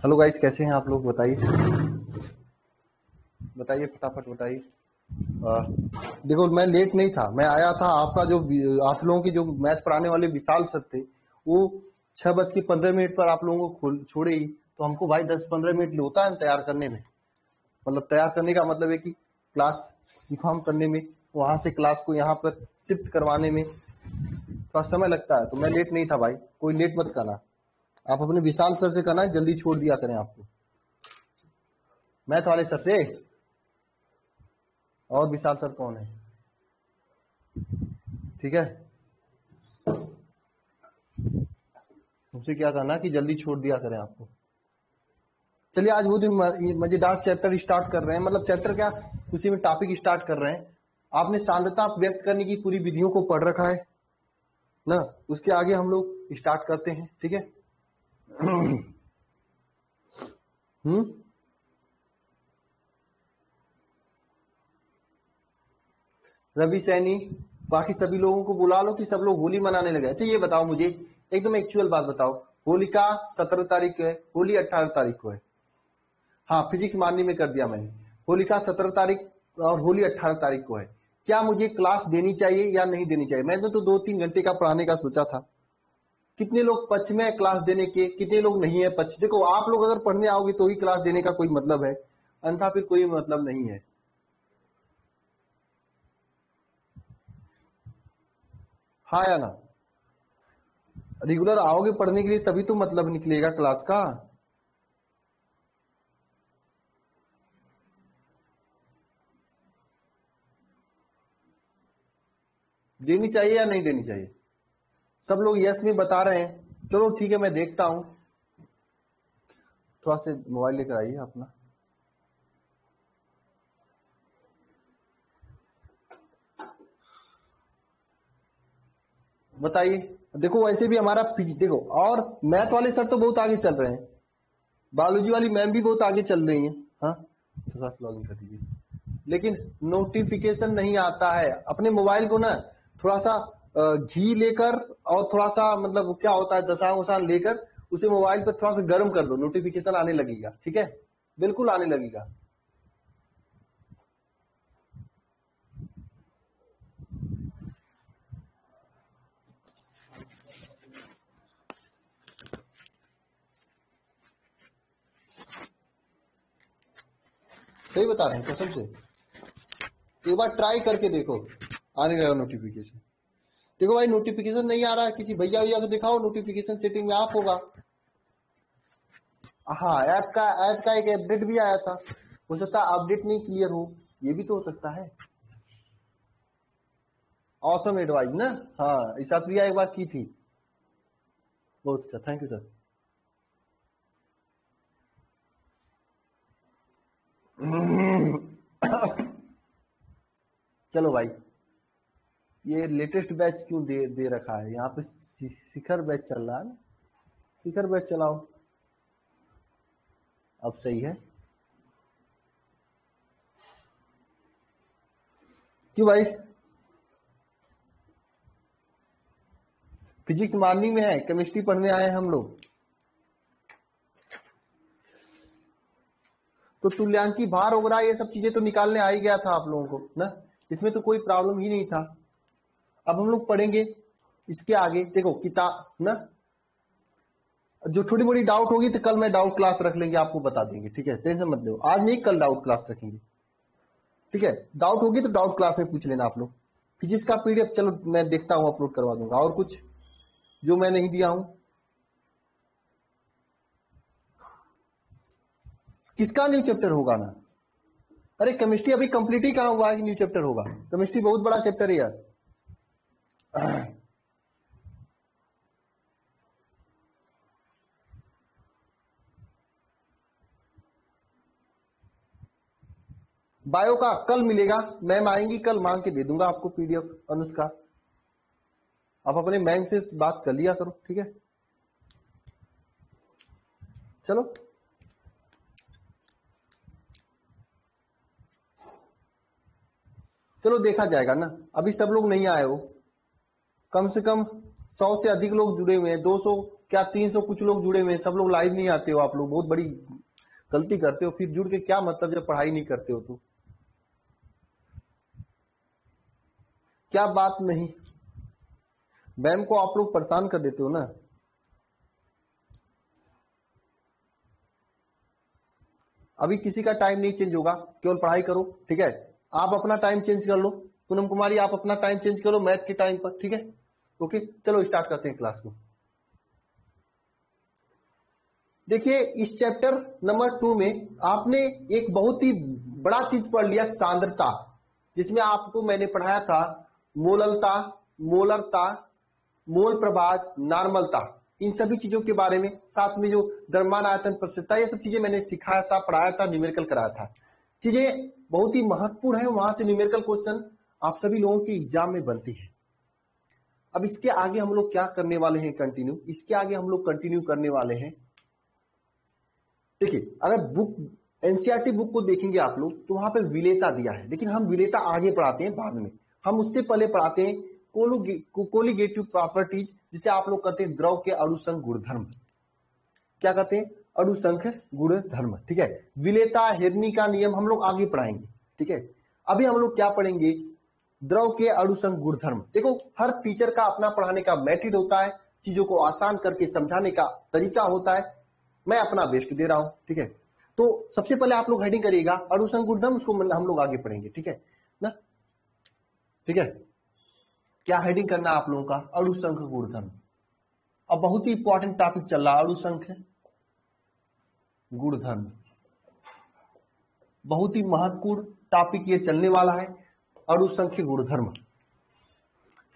Hello guys, कैसे हैं आप लोग? बताइए बताइए, फटाफट बताइए। देखो, मैं लेट नहीं था, मैं आया था। आपका जो आप लोगों के जो मैथ पढ़ाने वाले विशाल सर थे, वो 6:15 पर आप लोगों को छोड़े ही, तो हमको भाई 10-15 मिनट होता है तैयार करने में। मतलब तैयार करने का मतलब है कि क्लास इन्फॉर्म करने में, वहां से क्लास को यहाँ पर शिफ्ट करवाने में थोड़ा समय लगता है। तो मैं लेट नहीं था भाई, कोई लेट मत करना। आप अपने विशाल सर से कहना जल्दी छोड़ दिया करें आपको, मैथ वाले सर से। और विशाल सर कौन है? ठीक है, उनसे क्या करना कि जल्दी छोड़ दिया करें आपको। चलिए, आज वो दिन मजेदार चैप्टर स्टार्ट कर रहे हैं। मतलब चैप्टर क्या, उसी में टॉपिक स्टार्ट कर रहे हैं। आपने सांद्रता व्यक्त करने की पूरी विधियों को पढ़ रखा है ना। उसके आगे हम लोग स्टार्ट करते हैं, ठीक है। हम्म रवि सैनी, बाकी सभी लोगों को बुला लो कि सब लोग होली मनाने लगे। अच्छा ये बताओ मुझे, एकदम एक्चुअल बात बताओ, होलिका 17 तारीख को है, होली 18 तारीख को है। हाँ, फिजिक्स माननी में कर दिया मैंने। होलिका 17 तारीख और होली 18 तारीख को है। क्या मुझे क्लास देनी चाहिए या नहीं देनी चाहिए? मैंने तो 2-3 घंटे का पढ़ाने का सोचा था। कितने लोग पक्ष में है क्लास देने के, कितने लोग नहीं है पक्ष? देखो, आप लोग अगर पढ़ने आओगे तो ही क्लास देने का कोई मतलब है, अन्यथा फिर कोई मतलब नहीं है। हाँ या ना? रेगुलर आओगे पढ़ने के लिए तभी तो मतलब निकलेगा क्लास का। देनी चाहिए या नहीं देनी चाहिए? सब लोग यस में बता रहे हैं। चलो ठीक है, मैं देखता हूं। थोड़ा सा मोबाइल लेकर आइए अपना। बताइए। देखो, वैसे भी हमारा देखो, और मैथ वाले सर तो बहुत आगे चल रहे हैं, बायोलॉजी वाली मैम भी बहुत आगे चल रही हैं। हाँ, थोड़ा सा लॉगिन कर दीजिए। लेकिन नोटिफिकेशन नहीं आता है। अपने मोबाइल को ना थोड़ा सा घी लेकर, और थोड़ा सा मतलब क्या होता है, दसांग वसांग लेकर उसे मोबाइल पर थोड़ा सा गर्म कर दो, नोटिफिकेशन आने लगेगा। ठीक है, बिल्कुल आने लगेगा। सही बता रहे हैं कसम से। एक बार ट्राई करके देखो, आने लगा नोटिफिकेशन। देखो भाई, नोटिफिकेशन नहीं आ रहा है, किसी भैया भैया को दिखाओ, नोटिफिकेशन सेटिंग में आप होगा। हाँ, ऐप का एक अपडेट भी आया था। हो सकता है अपडेट नहीं क्लियर हो, ये भी तो हो सकता है। ऑसम एडवाइस ना। हाँ, ईशा प्रिया एक बार की थी। बहुत अच्छा, थैंक यू सर। चलो भाई, ये लेटेस्ट बैच क्यों दे रखा है यहाँ पे? शिखर बैच चल रहा है ना, शिखर बैच चलाओ। अब सही है क्यों भाई? फिजिक्स मॉर्निंग में है, केमिस्ट्री पढ़ने आए हैं हम लोग। तो तुल्यांकी भार वगैरह ये सब चीजें तो निकालने आ ही गया था आप लोगों को ना, इसमें तो कोई प्रॉब्लम ही नहीं था। अब हम लोग पढ़ेंगे इसके आगे। देखो किताब ना, जो छोटी मोटी डाउट होगी तो कल मैं डाउट क्लास रख लेंगे, आपको बता देंगे। ठीक है, टेंशन मत लो, आज नहीं कल डाउट क्लास रखेंगे। ठीक है, डाउट होगी तो डाउट क्लास में पूछ लेना आप लोग। फिजिक्स का पीडीएफ चलो मैं देखता हूँ, अपलोड करवा दूंगा। और कुछ जो मैं नहीं दिया हूं? किसका न्यू चैप्टर होगा ना? अरे केमिस्ट्री अभी कंप्लीट ही कहां हुआ है कि न्यू चैप्टर होगा? केमिस्ट्री बहुत बड़ा चैप्टर है यार। बायो का कल मिलेगा, मैम आएंगी कल, मांग के दे दूंगा आपको पीडीएफ। अनुष्का, आप अपने मैम से बात कर लिया करो, ठीक है। चलो, चलो देखा जाएगा ना। अभी सब लोग नहीं आए हो, कम से कम 100 से अधिक लोग जुड़े हुए हैं, 200 क्या 300 कुछ लोग जुड़े हुए हैं, सब लोग लाइव नहीं आते हो, आप लोग बहुत बड़ी गलती करते हो। फिर जुड़ के क्या मतलब जब पढ़ाई नहीं करते हो तो? क्या बात नहीं, मैम को आप लोग परेशान कर देते हो ना। अभी किसी का टाइम नहीं चेंज होगा, केवल पढ़ाई करो, ठीक है। आप अपना टाइम चेंज कर लो, पूनम कुमारी आप अपना टाइम चेंज करो मैथ के टाइम पर, ठीक है। ओके, चलो स्टार्ट करते हैं क्लास को। देखिए इस चैप्टर नंबर 2 में आपने एक बहुत ही बड़ा चीज पढ़ लिया, सांद्रता, जिसमें आपको मैंने पढ़ाया था मोललता, मोलरता, मोल प्रभाज, नॉर्मलता, इन सभी चीजों के बारे में, साथ में जो द्रव्यमान आयतन प्रतिशतता, ये सब चीजें मैंने सिखाया था, पढ़ाया था, न्यूमेरिकल कराया था। चीजें बहुत ही महत्वपूर्ण है, वहां से न्यूमेरिकल क्वेश्चन आप सभी लोगों की एग्जाम में बनती है। अब इसके आगे हम लोग क्या करने वाले हैं, कंटिन्यू, इसके आगे हम लोग कंटिन्यू करने वाले हैं। देखिए अगर बुक एनसीईआरटी बुक को देखेंगे आप लोग तो वहां पे विलेयता दिया है, लेकिन हम विलेयता आगे पढ़ाते हैं बाद में। हम उससे पहले पढ़ाते हैं कोलिगेटिव प्रॉपर्टीज, जिसे आप लोग कहते हैं द्रव के अणुसंघ गुणधर्म। क्या कहते हैं? अणुसंघ गुणधर्म, ठीक है। विलेयता, हेरनी का नियम हम लोग आगे पढ़ाएंगे, ठीक है। अभी हम लोग क्या पढ़ेंगे? द्रव के अणुसंघ गुणधर्म। देखो हर टीचर का अपना पढ़ाने का मेथड होता है, चीजों को आसान करके समझाने का तरीका होता है। मैं अपना बेस्ट दे रहा हूं, ठीक है। तो सबसे पहले आप लोग हेडिंग करिएगा अणुसंघ गुणधर्म, उसको हम लोग आगे पढ़ेंगे, ठीक है ना, ठीक है। क्या हेडिंग करना है आप लोगों का? अणुसंघ गुणधर्म। अब बहुत ही इंपॉर्टेंट टॉपिक चल रहा है अणुसंघ गुणधर्म, बहुत ही महत्वपूर्ण टॉपिक ये चलने वाला है, अणुसंघ गुणधर्म।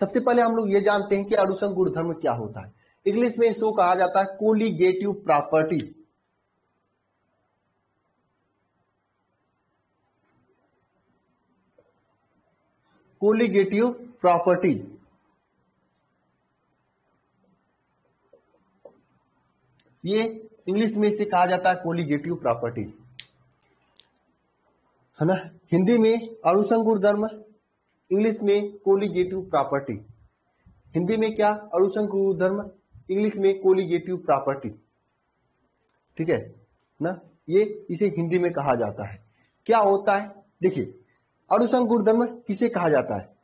सबसे पहले हम लोग ये जानते हैं कि अणुसंघ गुणधर्म क्या होता है। इंग्लिश में इसको कहा जाता है कोलिगेटिव प्रॉपर्टीज। कोलिगेटिव प्रॉपर्टीज, ये इंग्लिश में इसे कहा जाता है कोलिगेटिव प्रॉपर्टीज, है ना। हिंदी में अणुसंघ गुणधर्म, इंग्लिश में कोलिगेटिव प्रॉपर्टी। हिंदी में क्या? अणुसंघ गुणधर्म, इंग्लिश में कोलिगेटिव प्रॉपर्टी, ठीक है ना। ये इसे हिंदी में कहा जाता है। क्या होता है? देखिए अणुसंघ गुणधर्म किसे कहा जाता है?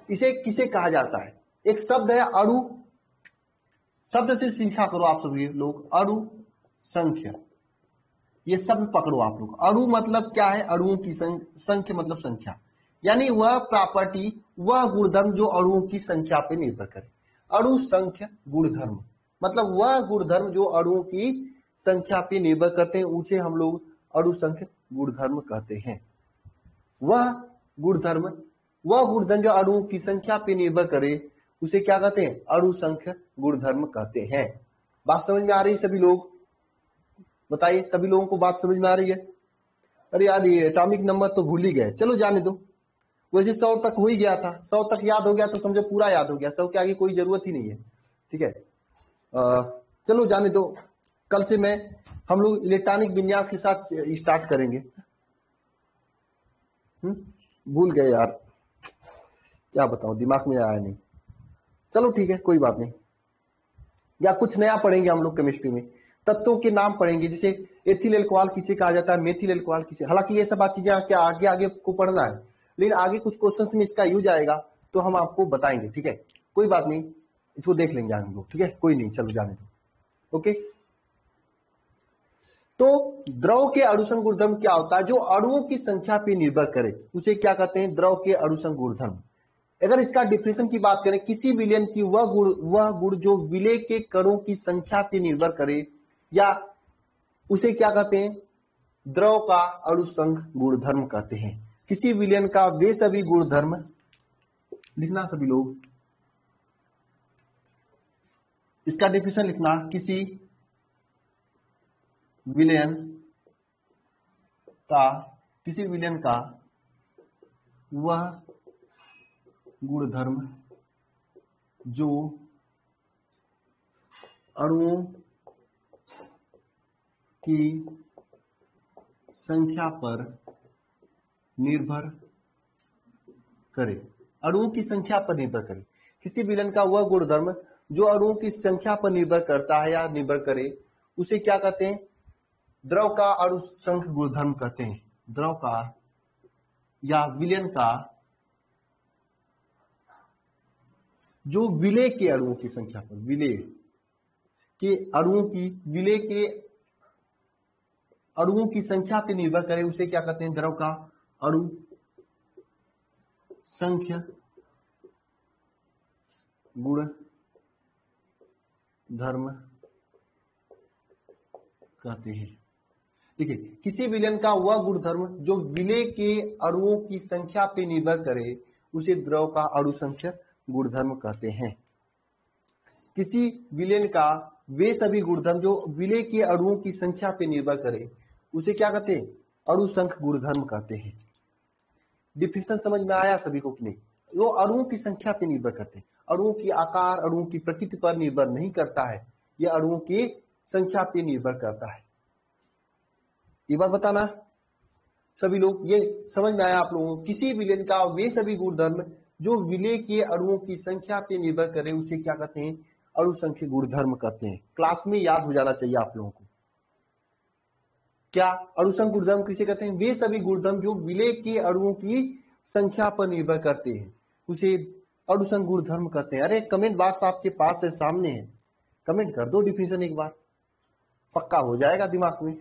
इसे किसे कहा जाता है? एक शब्द है अणु, शब्द से सीखा करो आप सभी लोग, अणु संख्या, ये शब्द पकड़ो आप लोग। अणु मतलब क्या है? अणुओं की संख्या मतलब संख्या, यानी वह प्रॉपर्टी, वह गुणधर्म जो अणुओं की संख्या पे निर्भर करे। अणु संख्या गुणधर्म मतलब वह गुणधर्म जो अणुओं की संख्या पे निर्भर करते हैं, उसे हम लोग अणु संख्या गुणधर्म कहते हैं। वह गुणधर्म, वह गुणधर्म जो अणुओं की संख्या पे निर्भर करे, उसे क्या कहते हैं? अणु संख्या गुणधर्म कहते हैं। बात समझ में आ रही है सभी लोग? बताइए सभी लोगों को बात समझ में आ रही है? अरे यार ये एटॉमिक नंबर तो भूल ही गए, चलो जाने दो। वैसे 100 तक हो ही गया था, 100 तक याद हो गया तो समझो पूरा याद हो गया, 100 के आगे कोई जरूरत ही नहीं है, ठीक है। चलो जाने दो, कल से मैं हम लोग इलेक्ट्रॉनिक विन्यास के साथ स्टार्ट करेंगे। भूल गए यार, क्या बताऊं, दिमाग में आया नहीं। चलो ठीक है, कोई बात नहीं। या कुछ नया पढ़ेंगे हम लोग केमिस्ट्री में, तत्वों के नाम पढ़ेंगे, जैसे एथिल एल्कोहल किसे कहा जाता है, मेथिल एल्कोहल किसे। हालांकि ये सब बात चीजें क्या आगे आगे को पढ़ना है, लेकिन आगे कुछ क्वेश्चंस में इसका यूज आएगा तो हम आपको बताएंगे, ठीक है। कोई बात नहीं, इसको देख लेंगे हम लोग, ठीक है, कोई नहीं, चलो जाने दो। ओके, तो द्रव के अणुसंघ गुणधर्म क्या होता है? जो अणुओं की संख्या पर निर्भर करे उसे क्या कहते हैं? द्रव के अणुसंघ गुणधर्म। अगर इसका डिफिनेशन की बात करें, किसी विलयन की वह गुण जो विलय के कणों की संख्या पर निर्भर करे, या उसे क्या कहते हैं? द्रव का अणुसंघ गुणधर्म कहते हैं। किसी विलयन का वे सभी गुणधर्म, लिखना सभी लोग, इसका डिफिनेशन लिखना, किसी विलयन का, किसी विलयन का वह गुणधर्म जो अणुओं की संख्या पर निर्भर करे। अणुओं की संख्या पर निर्भर करे। किसी विलयन का वह गुणधर्म जो अणुओं की संख्या पर निर्भर करता है या निर्भर करे उसे क्या कहते हैं? द्रव का अणु संख्य गुणधर्म कहते हैं। द्रव का या विलयन का जो विलय के अणुओं की संख्या पर, विलय के अणुओं की, विलय के अणुओं की संख्या पर निर्भर करे उसे क्या कहते हैं? द्रव का अणु संख्या गुण धर्म कहते हैं। देखिए, किसी विलयन का वह गुणधर्म जो विलय के अणुओं की संख्या पर निर्भर करे उसे द्रव का अणु संख्या गुणधर्म कहते हैं। किसी विलयन का वे सभी गुणधर्म जो विलय के अणुओं की संख्या पर निर्भर करे उसे क्या कहते हैं? अणु संख्य गुणधर्म कहते हैं। डिफिनेशन समझ में आया सभी को कि नहीं? वो अणुओं की संख्या पर निर्भर करते हैं, अणुओं की आकार, अणुओं की प्रकृति पर निर्भर नहीं करता है, यह अणुओं की संख्या पर निर्भर करता है। एक बार बताना सभी लोग, ये समझ में आया आप लोगों को? किसी विलयन का वे सभी गुणधर्म जो विलय के अणुओं की संख्या पर निर्भर करे उसे क्या कहते हैं? अणु संख्य गुणधर्म कहते हैं। क्लास में याद हो जाना चाहिए आप लोगों को। क्या अणु संख्य गुणधर्म किसे कहते हैं? वे सभी गुणधर्म जो विलय के अणुओं की संख्या पर निर्भर करते हैं उसे अणु संख्य गुणधर्म कहते हैं। अरे कमेंट बॉक्स आपके पास है, सामने है, कमेंट कर दो डिफिनेशन एक बार, पक्का हो जाएगा दिमाग में।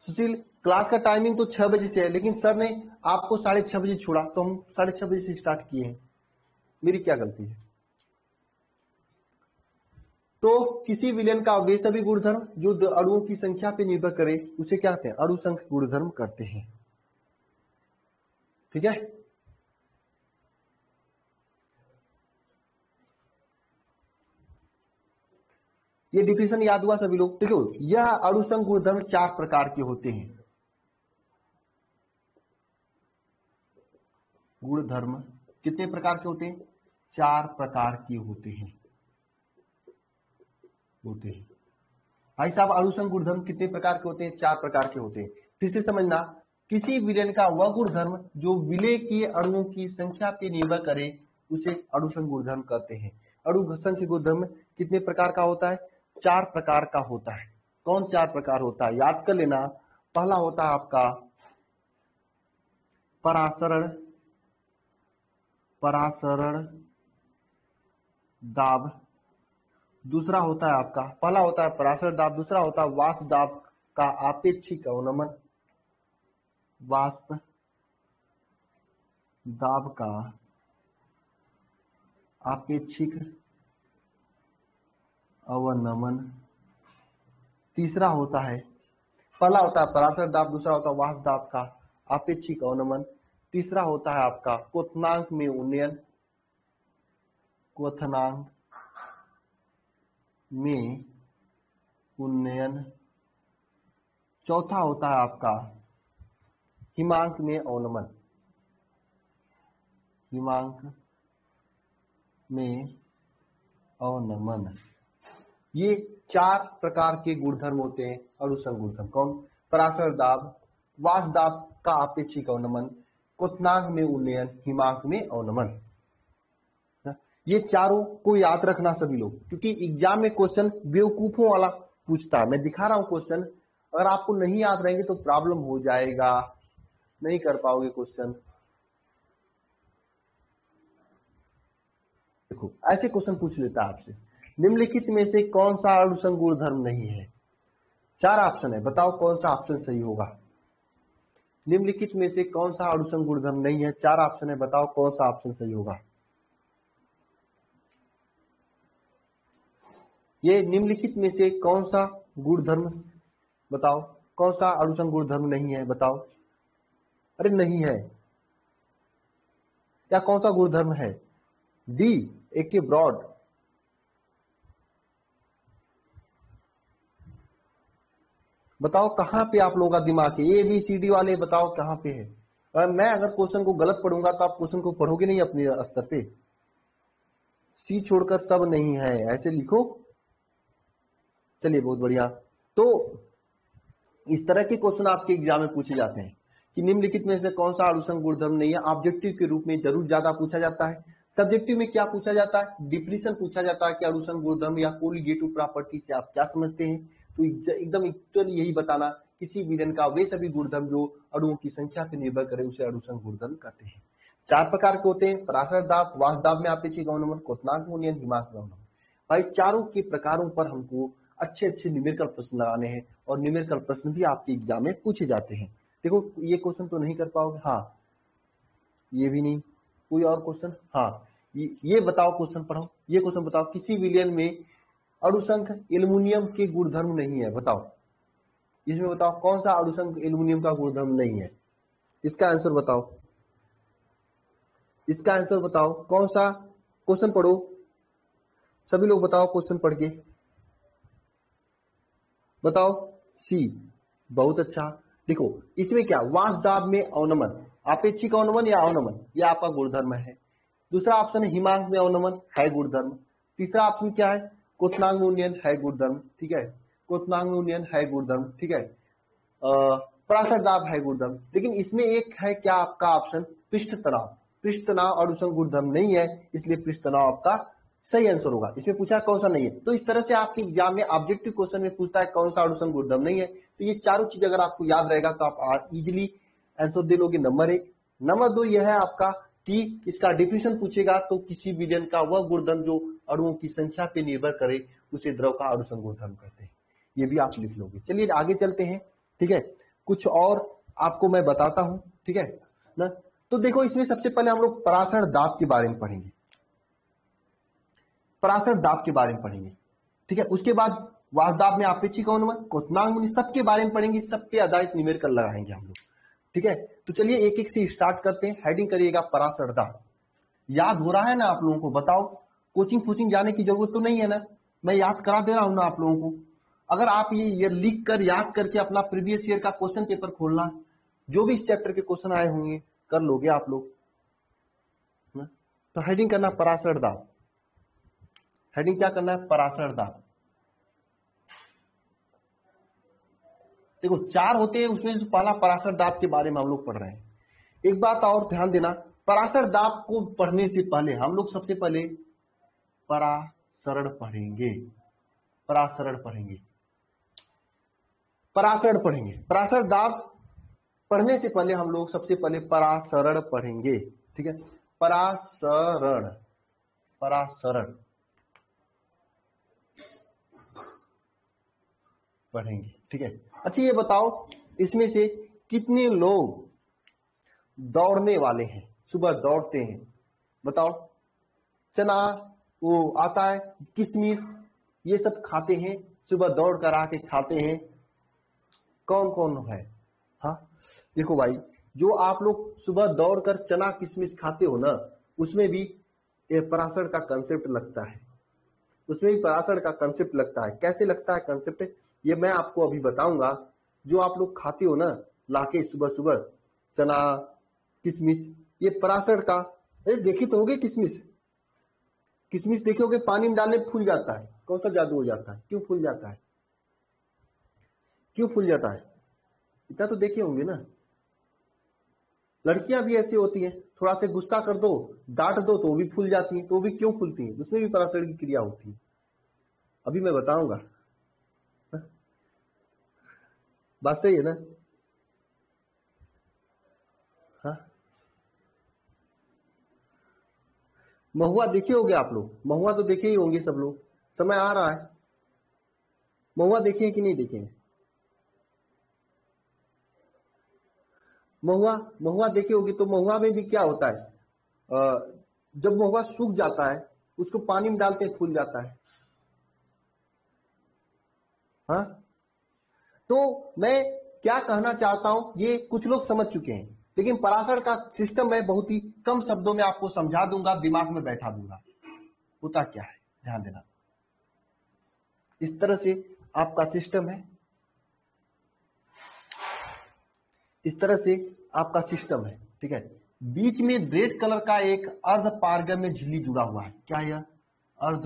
सुशील, क्लास का टाइमिंग तो 6 बजे से है, लेकिन सर ने आपको 6:30 बजे छोड़ा तो हम 6:30 बजे से स्टार्ट किए हैं, मेरी क्या गलती है? तो किसी विलयन का वे सभी गुणधर्म जो अणुओं की संख्या पर निर्भर करे उसे क्या कहते हैं? अणु संख्य गुणधर्म करते हैं। ठीक है, ये डिफिनेशन याद हुआ सभी लोग? देखो, यह अणु संख्य गुणधर्म 4 प्रकार के होते हैं। गुणधर्म कितने प्रकार के होते हैं? 4 प्रकार के होते हैं। भाई साहब, अणु संख्य गुणधर्म कितने प्रकार के होते हैं? 4 प्रकार के होते हैं। फिर से समझना, किसी विलयन का वह गुणधर्म जो विलय के अणुओं की संख्या पर निर्भर करे उसे अणु संख्य गुणधर्म कहते हैं। अणु संख्य गुणधर्म कितने प्रकार का होता है? 4 प्रकार का होता है। कौन 4 प्रकार होता है? याद कर लेना। पहला होता है आपका परासरण दाब। दूसरा होता है आपका, पहला होता है परासरण दाब, दूसरा होता है वाष्प दाब का आपेक्षिक अवनमन। वाष्प दाब का आपेक्षिक अवनमन। तीसरा होता है, पहला होता है परासरण दाब, दूसरा होता है वाष्प दाब का आपेक्षिक अवनमन, तीसरा होता है आपका क्वथनांक में उन्नयन। क्वथनांक में उन्नयन। चौथा होता है आपका हिमांक में अवनमन। हिमांक में अवनमन। ये 4 प्रकार के गुणधर्म होते हैं अणु संख्य गुणधर्म। कौन? परासरण दाब, वाष्प दाब का आपेक्षिक अवनमन, क्वथनांक में उन्नयन, हिमांक में अवनमन। ये चारों को याद रखना सभी लोग, क्योंकि एग्जाम में क्वेश्चन बेवकूफों वाला पूछता है। मैं दिखा रहा हूं क्वेश्चन, अगर आपको नहीं याद रहेंगे तो प्रॉब्लम हो जाएगा, नहीं कर पाओगे क्वेश्चन। देखो, ऐसे क्वेश्चन पूछ लेता है आपसे, निम्नलिखित में से कौन सा अणु संख्य गुणधर्म नहीं है? 4 ऑप्शन है, बताओ कौन सा ऑप्शन सही होगा? निम्नलिखित में से कौन सा अणु संख्य गुणधर्म नहीं है? 4 ऑप्शन है, बताओ कौन सा ऑप्शन सही होगा? ये निम्नलिखित में से कौन सा गुणधर्म, बताओ कौन सा अणु संख्य गुणधर्म नहीं है? बताओ। अरे नहीं है, या कौन सा गुणधर्म है? डी, एक के ब्रॉड। बताओ कहां पे आप लोगों का दिमाग है? ए बी सी डी वाले बताओ कहां पे है? मैं अगर क्वेश्चन को गलत पढ़ूंगा तो आप क्वेश्चन को पढ़ोगे नहीं अपने स्तर पे। सी छोड़कर सब नहीं है, ऐसे लिखो। चलिए, बहुत बढ़िया। तो इस तरह के क्वेश्चन आपके एग्जाम में पूछे जाते हैं कि निम्नलिखित में से कौन सा अणुसंघ गुणधर्म नहीं है। ऑब्जेक्टिव के रूप में जरूर ज्यादा पूछा जाता है। सब्जेक्टिव में क्या पूछा जाता है, डिफिनीशन पूछा जाता है कि अणुसंघ गुणधर्म या कोलिगेटिव प्रॉपर्टी से आप क्या समझते हैं। तो एकदम एक्चुअली यही बताना, किसी विलयन का वे सभी गुणधर्म जो अणुओं की संख्या पर निर्भर करे उसे अणुसंघ गुणधर्म कहते हैं। 4 प्रकार के होते हैं, पराशर दाब, वाष्प दाब में अपेक्षिक अवनमन, क्वथनांक मूल्यन, हिमांक अवनमन। भाई चारों के प्रकारों पर हमको अच्छे अच्छे न्यूमेरिकल प्रश्न लगाने हैं और न्यूमेरिकल प्रश्न भी आपके एग्जाम में पूछे जाते हैं। देखो ये क्वेश्चन तो नहीं कर पाओगे, हाँ ये भी नहीं, कोई और क्वेश्चन, हाँ ये बताओ, क्वेश्चन पढ़ो, ये क्वेश्चन बताओ, किसी विलयन में अणुसंख एल्युमिनियम के गुणधर्म नहीं है, बताओ इसमें बताओ कौन सा अणुसंख एल्युमिनियम का गुणधर्म नहीं है, इसका आंसर बताओ, इसका आंसर बताओ कौन सा। क्वेश्चन पढ़ो, सभी लोग बताओ क्वेश्चन पढ़ के बताओ। सी, बहुत अच्छा। देखो इसमें क्या, वाष्प दाब में अवनमन, आपेक्षिक अवनमन या अवनमन, यह आपका गुणधर्म है। दूसरा ऑप्शन है हिमांक में अवनमन, है गुणधर्म। तीसरा ऑप्शन क्या है, क्वथनांक उन्नयन, है गुणधर्म, ठीक है, क्वथनांक उन्नयन है गुणधर्म, ठीक है। पराशर दाब है गुणधर्म। लेकिन इसमें एक है क्या आपका ऑप्शन, पृष्ठ तनाव, पृष्ठ तनाव अणुसंघ गुणधर्म नहीं है, इसलिए पृष्ठ तनाव आपका सही आंसर होगा। इसमें पूछा कौन सा नहीं है, तो इस तरह से आपके एग्जाम में ऑब्जेक्टिव क्वेश्चन में पूछता है कौन सा अणुसंघ गुणधर्म नहीं है। तो ये चारों चीज अगर आपको याद रहेगा तो आप इजिली आंसर दे लोगे। नंबर 1। नंबर 2 यह है आपका कि इसका डिफिनेशन पूछेगा तो किसी विलयन का वह गुणधर्म जो अणुओं की संख्या पर निर्भर करे उसे द्रव का अणुसंघ गुणधर्म कहते हैं, ये भी आप लिख लोगे। चलिए आगे चलते हैं, ठीक है, कुछ और आपको मैं बताता हूं, ठीक है ना। तो देखो इसमें सबसे पहले हम लोग पराशर दाब के बारे में पढ़ेंगे, पराशर दाब के बारे में पढ़ेंगे, ठीक है। उसके बाद वाष्प दाब में आपेक्षिक अवनमन, क्वथनांक मूल्य, सबके बारे में पढ़ेंगे, सब पे आधारित न्यूमेरिकल लगाएंगे हम लोग, ठीक है। तो चलिए एक एक से स्टार्ट करते हैं। हेडिंग करिएगा पराशर दाब। याद हो रहा है ना आप लोगों को, बताओ, कोचिंग जाने की जरूरत तो नहीं है ना, मैं याद करा दे रहा हूं ना आप लोगों को। अगर आप ये लिख कर याद करके अपना प्रीवियस ईयर का क्वेश्चन पेपर खोलना, जो भी इस चैप्टर के क्वेश्चन आए होंगे कर लोगे आप लोग ना? तो हेडिंग करना पराशर दाब, हेडिंग क्या करना है, पराशर दाब। देखो 4 होते हैं, उसमें जो पहला पराशर दाब के बारे में हम लोग पढ़ रहे हैं। एक बात और ध्यान देना, पराशर दाब को पढ़ने से पहले हम लोग सबसे पहले पराशरण पढ़ेंगे, पराशरण पढ़ेंगे, पराशरण पढ़ेंगे। पराशर दाब पढ़ने से पहले हम लोग सबसे पहले पराशरण पढ़ेंगे, ठीक है, पराशरण, पराशरण पढ़ेंगे, ठीक है। अच्छा ये बताओ इसमें से कितने लोग दौड़ने वाले हैं, सुबह दौड़ते हैं, बताओ। चना वो आता है, किशमिश, ये सब खाते हैं, सुबह दौड़ कर आके खाते हैं, कौन कौन है। हाँ देखो भाई, जो आप लोग सुबह दौड़कर चना किशमिश खाते हो ना, उसमें भी ये पराशर का कंसेप्ट लगता है, उसमें भी पराशर का कंसेप्ट लगता है। कैसे लगता है कंसेप्ट, ये मैं आपको अभी बताऊंगा। जो आप लोग खाते हो ना लाके सुबह सुबह चना किशमिश, ये पराशर का, देखी तो होगे किशमिश, किशमिश देखे होगे पानी में डालने फूल जाता है, कौन सा जादू हो जाता है, क्यों फूल जाता है, क्यों फूल जाता है, इतना तो देखे होंगे ना। लड़कियां भी ऐसी होती हैं, थोड़ा सा गुस्सा कर दो, डांट दो तो वो भी फूल जाती हैं, तो वो भी क्यों फूलती हैं, उसमें भी पराशर की क्रिया होती है, अभी मैं बताऊंगा। बात सही है ना। हाँ महुआ देखे होंगे आप लोग, महुआ तो देखे ही होंगे सब लोग, समय आ रहा है, महुआ देखे हैं कि नहीं देखे हैं, महुआ, महुआ देखे होगे। तो महुआ में भी क्या होता है, जब महुआ सूख जाता है उसको पानी में डालते हैं फूल जाता है। हाँ तो मैं क्या कहना चाहता हूं, ये कुछ लोग समझ चुके हैं, लेकिन पराशर का सिस्टम मैं बहुत ही कम शब्दों में आपको समझा दूंगा, दिमाग में बैठा दूंगा। होता क्या है, ध्यान देना, इस तरह से आपका सिस्टम है, इस तरह से आपका सिस्टम है, ठीक है। बीच में रेड कलर का एक अर्ध पारगम्य झिल्ली जुड़ा हुआ है, क्या यह अर्ध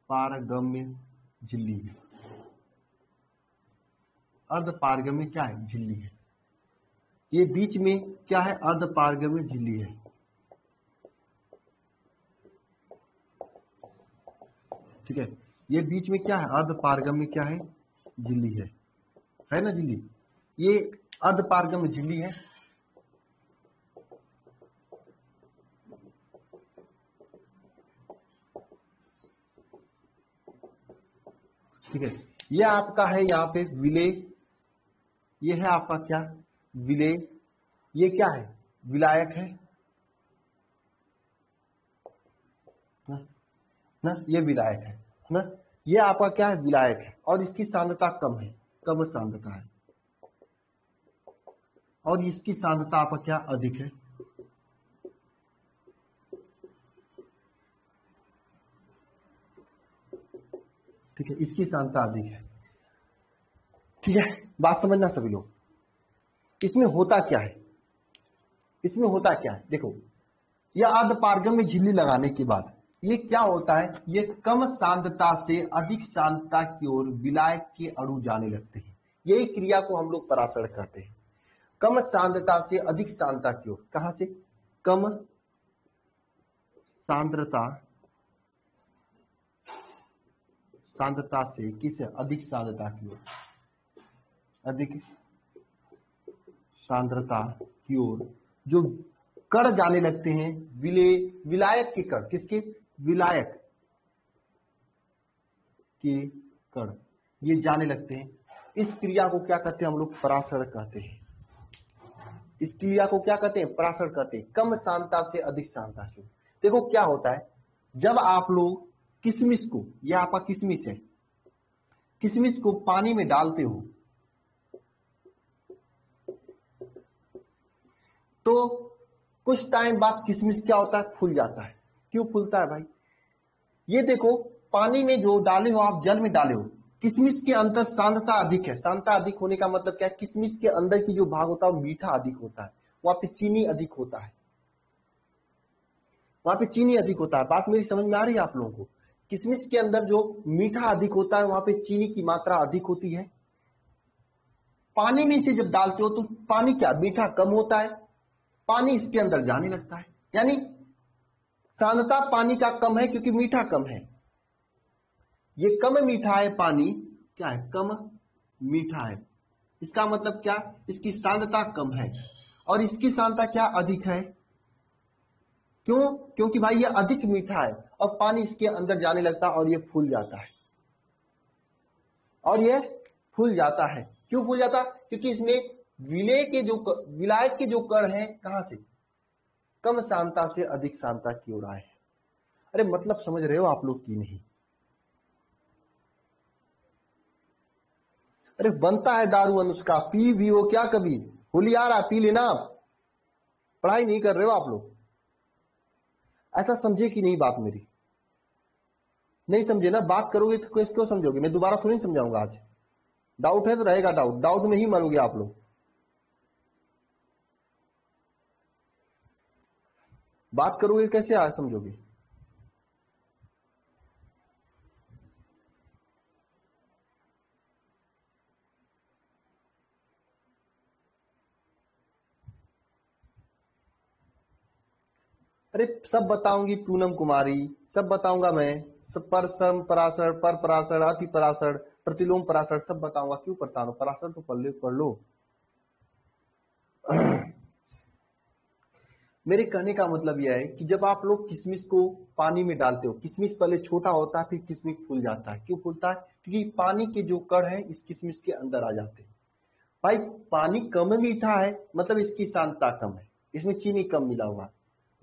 पारगम्य झिल्ली है, अर्धपारगम्य क्या है, झिल्ली है। ये बीच में क्या है, अर्धपारगम्य झिल्ली है। ठीक है, ये बीच में क्या है, अर्धपारगम्य क्या है, झिल्ली है ना झिल्ली, ये अर्धपारगम्य झिल्ली है। ठीक है, ये आपका है यहाँ पे विलेय, ये है आपका क्या, विलेय, ये क्या है, विलायक है ना, ये विलायक है ना, ये आपका क्या है, विलायक है, और इसकी सांद्रता कम है, कम सांद्रता है, और इसकी सांद्रता आपका क्या, अधिक है। ठीक है, इसकी सांद्रता अधिक है। ठीक है, बात समझना सभी लोग। इसमें होता क्या है, इसमें होता क्या है, देखो यह अर्धपारगम्य झिल्ली लगाने के बाद ये क्या होता है, ये कम सांद्रता से अधिक सांद्रता की ओर विलायक के अणु जाने लगते हैं। यही क्रिया को हम लोग परासरण कहते हैं। कम सांद्रता से अधिक सांद्रता की ओर, कहां से, कम सांद्रता, सांद्रता से किस, अधिक सांद्रता की ओर, अधिक सांद्रता की ओर जो कण जाने लगते हैं, विलायक के कण, किसके, विलायक के कण ये जाने लगते हैं। इस क्रिया को क्या कहते हैं हम लोग, परासरण कहते हैं। इस क्रिया को क्या कहते हैं, परासरण कहते हैं। कम सांद्रता से अधिक सांद्रता की। देखो क्या होता है, जब आप लोग किशमिश को, यह आपका किशमिश है, किशमिश को पानी में डालते हो तो कुछ टाइम बाद किशमिश क्या होता है, फूल जाता है। क्यों फूलता है भाई, ये देखो पानी में जो डाले हो आप, जल में डाले हो, किशमिश के अंदर सांद्रता अधिक है। सांद्रता अधिक होने का मतलब क्या है, किशमिश के अंदर की जो भाग होता है वो मीठा अधिक होता है, वहां पे चीनी अधिक होता है, वहां पे चीनी अधिक होता है। बात मेरी समझ में आ रही है आप लोगों को, किशमिश के अंदर जो मीठा अधिक होता है वहां पे चीनी की मात्रा अधिक होती है। पानी में इसे जब डालते हो तो पानी क्या, मीठा कम होता है, पानी इसके अंदर जाने लगता है, यानी सांद्रता पानी का कम है क्योंकि मीठा कम है। ये कम मीठा है पानी, क्या है, कम मीठा है, इसका मतलब क्या, इसकी सांद्रता कम है, और इसकी सांद्रता क्या, अधिक है। क्यों, क्योंकि भाई ये अधिक मीठा है और पानी इसके अंदर जाने लगता है और ये फूल जाता है, और ये फूल जाता है। क्यों फूल जाता, क्योंकि इसमें विलायक के जो कण हैं कहां से, कम सांद्रता से अधिक सांद्रता की ओर आए हैं। अरे मतलब समझ रहे हो आप लोग की नहीं, अरे बनता है दारू अनुष्का, पी भी हो क्या, कभी होली आ रहा पी लेना, आप पढ़ाई नहीं कर रहे हो आप लोग, ऐसा समझे कि नहीं बात मेरी, नहीं समझे ना, बात करोगे तो क्यों समझोगे, मैं दोबारा थोड़ी समझाऊंगा आज, डाउट है तो रहेगा डाउट, डाउट में ही मरोगे आप लोग, बात करोगे कैसे आज समझोगे। अरे सब बताऊंगी पूनम कुमारी, सब बताऊंगा मैं, सब पर सम पराशर, पर पराशर, अति पराशर, प्रतिलोम पराशर, सब बताऊंगा, क्यों परेशान हो, पराशर तो पढ़ लो। मेरे कहने का मतलब यह है कि जब आप लोग किशमिश को पानी में डालते हो, किशमिश पहले छोटा होता है फिर किशमिश फूल जाता है। क्यों फूलता है, क्योंकि पानी के जो कण है इस किशमिश के अंदर आ जाते हैं। भाई पानी कम मीठा है मतलब इसकी सांद्रता कम है, इसमें चीनी कम मिला हुआ है,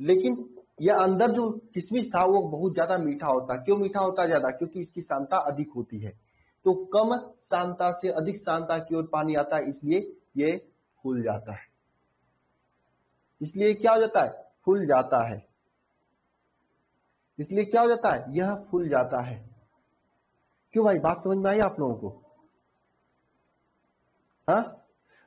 लेकिन यह अंदर जो किशमिश था वो बहुत ज्यादा मीठा होता है। क्यों मीठा होता है ज्यादा, क्योंकि इसकी सांद्रता अधिक होती है। तो कम सांद्रता से अधिक सांद्रता की ओर पानी आता है, इसलिए ये फूल जाता है, इसलिए क्या हो जाता है, फूल जाता है, इसलिए क्या हो जाता है, यह फूल जाता है। क्यों भाई, बात समझ में आई आप लोगों को, हाँ।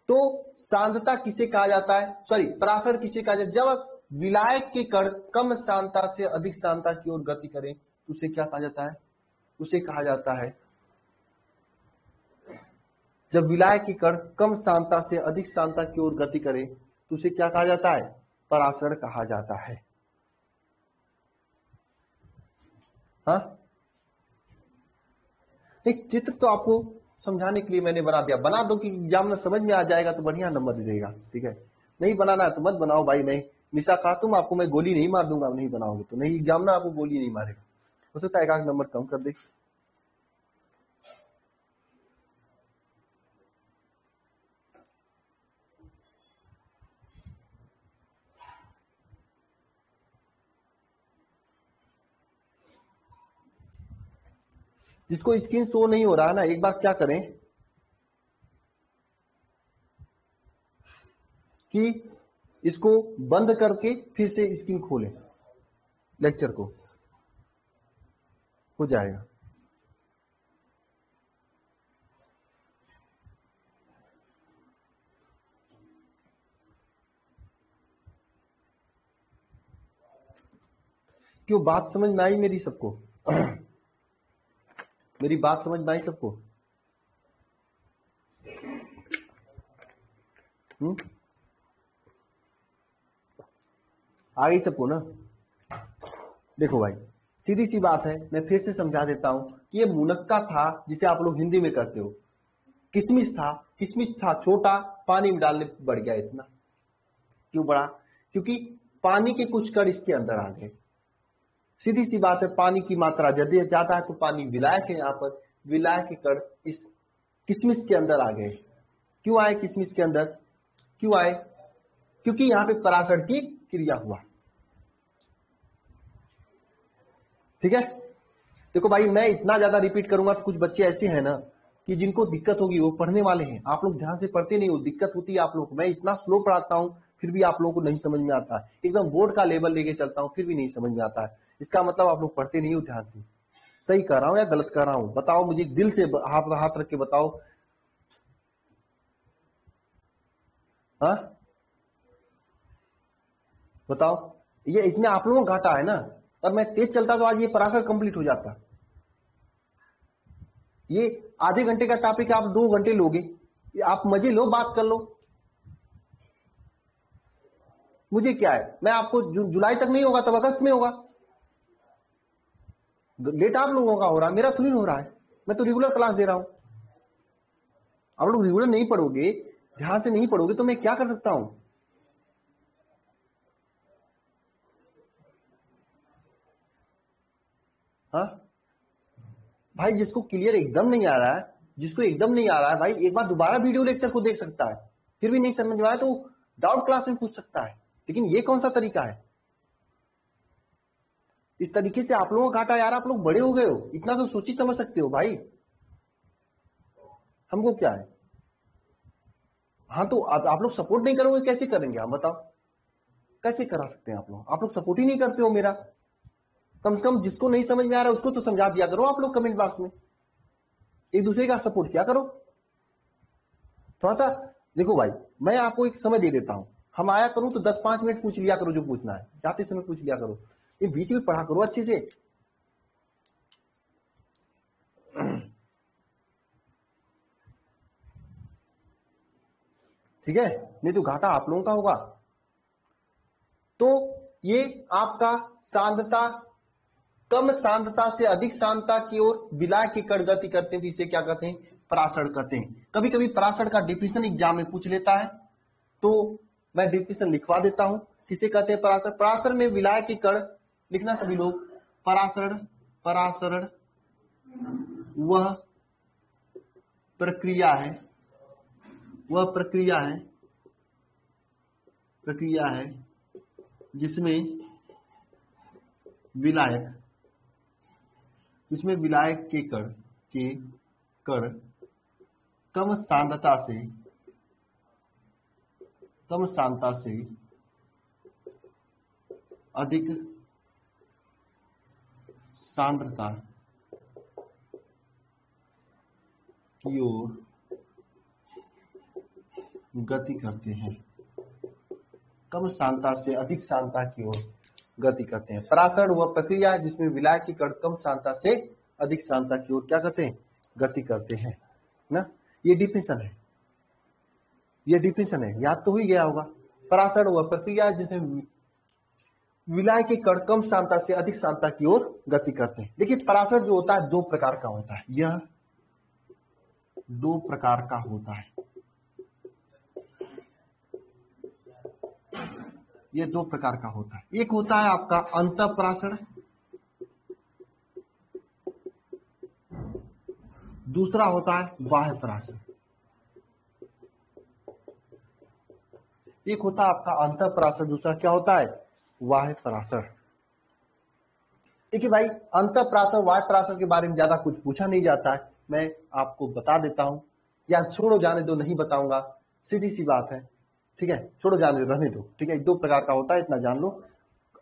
तो सांद्रता किसे कहा जाता है, सॉरी पराशर किसे कहा जाता है, जब विलायक के कण कम सांद्रता से अधिक सांद्रता की ओर गति करें तो उसे क्या कहा जाता है, उसे कहा जाता है जब विलाय के कण कम सांद्रता से अधिक सांद्रता की ओर गति करे तो उसे क्या कहा जाता है? परासरण कहा जाता है। हाँ, एक चित्र तो आपको समझाने के लिए मैंने बना दिया, बना दो कि एग्जाम में समझ में आ जाएगा तो बढ़िया नंबर दे देगा। ठीक है, नहीं बनाना है तो मत बनाओ भाई। मैं निशा खातून आपको मैं गोली नहीं मार दूंगा, नहीं बनाओगे तो। नहीं, एग्जाम ना आपको गोली नहीं मारेगा, हो सकता है एक आध नंबर कम कर दे। जिसको स्क्रीन शो नहीं हो रहा है ना, एक बार क्या करें कि इसको बंद करके फिर से स्क्रीन खोलें, लेक्चर को, हो जाएगा। क्यों, बात समझ में आई मेरी सबको? मेरी बात समझ में आई सबको? आ गई सबको ना? देखो भाई, सीधी सी बात है, मैं फिर से समझा देता हूं कि ये मुनक्का था जिसे आप लोग हिंदी में करते हो। किशमिश था, किशमिश था छोटा, पानी में डालने बढ़ गया इतना। क्यों बढ़ा? क्योंकि पानी के कुछ कण इसके अंदर आ गए। सीधी सी बात है, पानी की मात्रा यदि ज्यादा है तो पानी विलायक है, यहाँ पर विलायक के कण इस किशमिश के अंदर आ गए। क्यों आए किशमिश के अंदर? क्यों आए? क्योंकि यहाँ पे पराशर की क्रिया हुआ। ठीक है, देखो भाई, मैं इतना ज्यादा रिपीट करूंगा तो कुछ बच्चे ऐसे हैं ना कि जिनको दिक्कत होगी, वो पढ़ने वाले हैं, आप लोग ध्यान से पढ़ते नहीं हो, दिक्कत होती है आप लोग को। मैं इतना स्लो पढ़ाता हूं फिर भी आप लोगों को नहीं समझ में आता है, एकदम बोर्ड का लेवल लेके चलता हूं फिर भी नहीं समझ में आता है। इसका मतलब आप लोग पढ़ते नहीं हो ध्यान से। सही कर रहा हूं या गलत कर रहा हूं? बताओ मुझे, दिल से हाथ रख के बताओ। हाँ बताओ, ये इसमें आप लोगों का घाटा है ना। और मैं तेज चलता तो आज ये पराशर कंप्लीट हो जाता। ये आधे घंटे का टॉपिक आप 2 घंटे लोगे, आप मजे लो, बात कर लो, मुझे क्या है। मैं आपको जुलाई तक नहीं होगा तब अगस्त में होगा। लेट आप लोगों का हो रहा है, मेरा थोड़ी हो रहा है। मैं तो रेगुलर क्लास दे रहा हूं। आप लोग रेगुलर नहीं पढ़ोगे, ध्यान से नहीं पढ़ोगे तो मैं क्या कर सकता हूं? हाँ भाई, जिसको क्लियर एकदम नहीं आ रहा है, जिसको एकदम नहीं आ रहा है भाई, एक बार दोबारा वीडियो लेक्चर को देख सकता है, फिर भी नहीं समझ में आया तो डाउट क्लास में पूछ सकता है। लेकिन ये कौन सा तरीका है? इस तरीके से आप लोगों का घाटा। यार आप लोग बड़े हो गए हो, इतना तो सोची समझ सकते हो भाई। हमको क्या है? हाँ तो आप लोग सपोर्ट नहीं करोगे कैसे करेंगे हम, बताओ? कैसे करा सकते हैं आप लोग? आप लोग सपोर्ट ही नहीं करते हो मेरा। कम से कम जिसको नहीं समझ में आ रहा है उसको तो समझा दिया करो आप लोग कमेंट बॉक्स में। एक दूसरे का सपोर्ट क्या करो थोड़ा सा। देखो भाई, मैं आपको एक समय दे देता हूं, हम आया करूं तो 10-5 मिनट पूछ लिया करो, जो पूछना है जाते समय पूछ लिया करो, ये बीच में पढ़ा करो अच्छे से। ठीक है, नहीं तो घाटा आप लोगों का होगा। तो ये आपका सांद्रता, कम सांद्रता से अधिक सांद्रता की ओर विलाय की कण गति करते हैं तो इसे क्या कहते हैं? परासरण कहते हैं। कभी कभी परासरण का डिफिनेशन एग्जाम में पूछ लेता है तो मैं डिफिनेशन लिखवा देता हूं। किसे कहते हैं परासरण? परासरण में विलाय की कण, लिखना सभी लोग, परासरण, परासरण वह प्रक्रिया है, वह प्रक्रिया है, प्रक्रिया है जिसमें विलायक, जिसमें विलायक के कण कम सांद्रता से, कम सांद्रता से अधिक सांद्रता की ओर गति करते हैं, कम सांद्रता से अधिक सांद्रता की ओर गति करते हैं। परासरण वह प्रक्रिया है जिसमें विलाय के कण कम सांद्रता से अधिक सांद्रता की ओर क्या करते हैं? गति करते हैं ना। ये डिफिनेशन है, ये डिफिनेशन है, याद तो ही गया होगा। परासरण वह प्रक्रिया है जिसमें विलाय के कण कम सांद्रता से अधिक सांद्रता की ओर गति करते हैं। देखिए परासरण जो होता है दो प्रकार का होता है, यह दो प्रकार का होता है, ये दो प्रकार का होता है। एक होता है आपका अंतःपरासरण, दूसरा होता है बाह्य परासरण। एक होता है आपका अंतःपरासरण, दूसरा क्या होता है, बाह्य परासरण। देखिए भाई अंतःपरासरण बाह्य परासरण के बारे में ज्यादा कुछ पूछा नहीं जाता है, मैं आपको बता देता हूं, या छोड़ो जाने दो, नहीं बताऊंगा, सीधी सी बात है, ठीक है, छोड़ो जाने दो, रहने दो, ठीक है। दो प्रकार का होता है, इतना जान लो।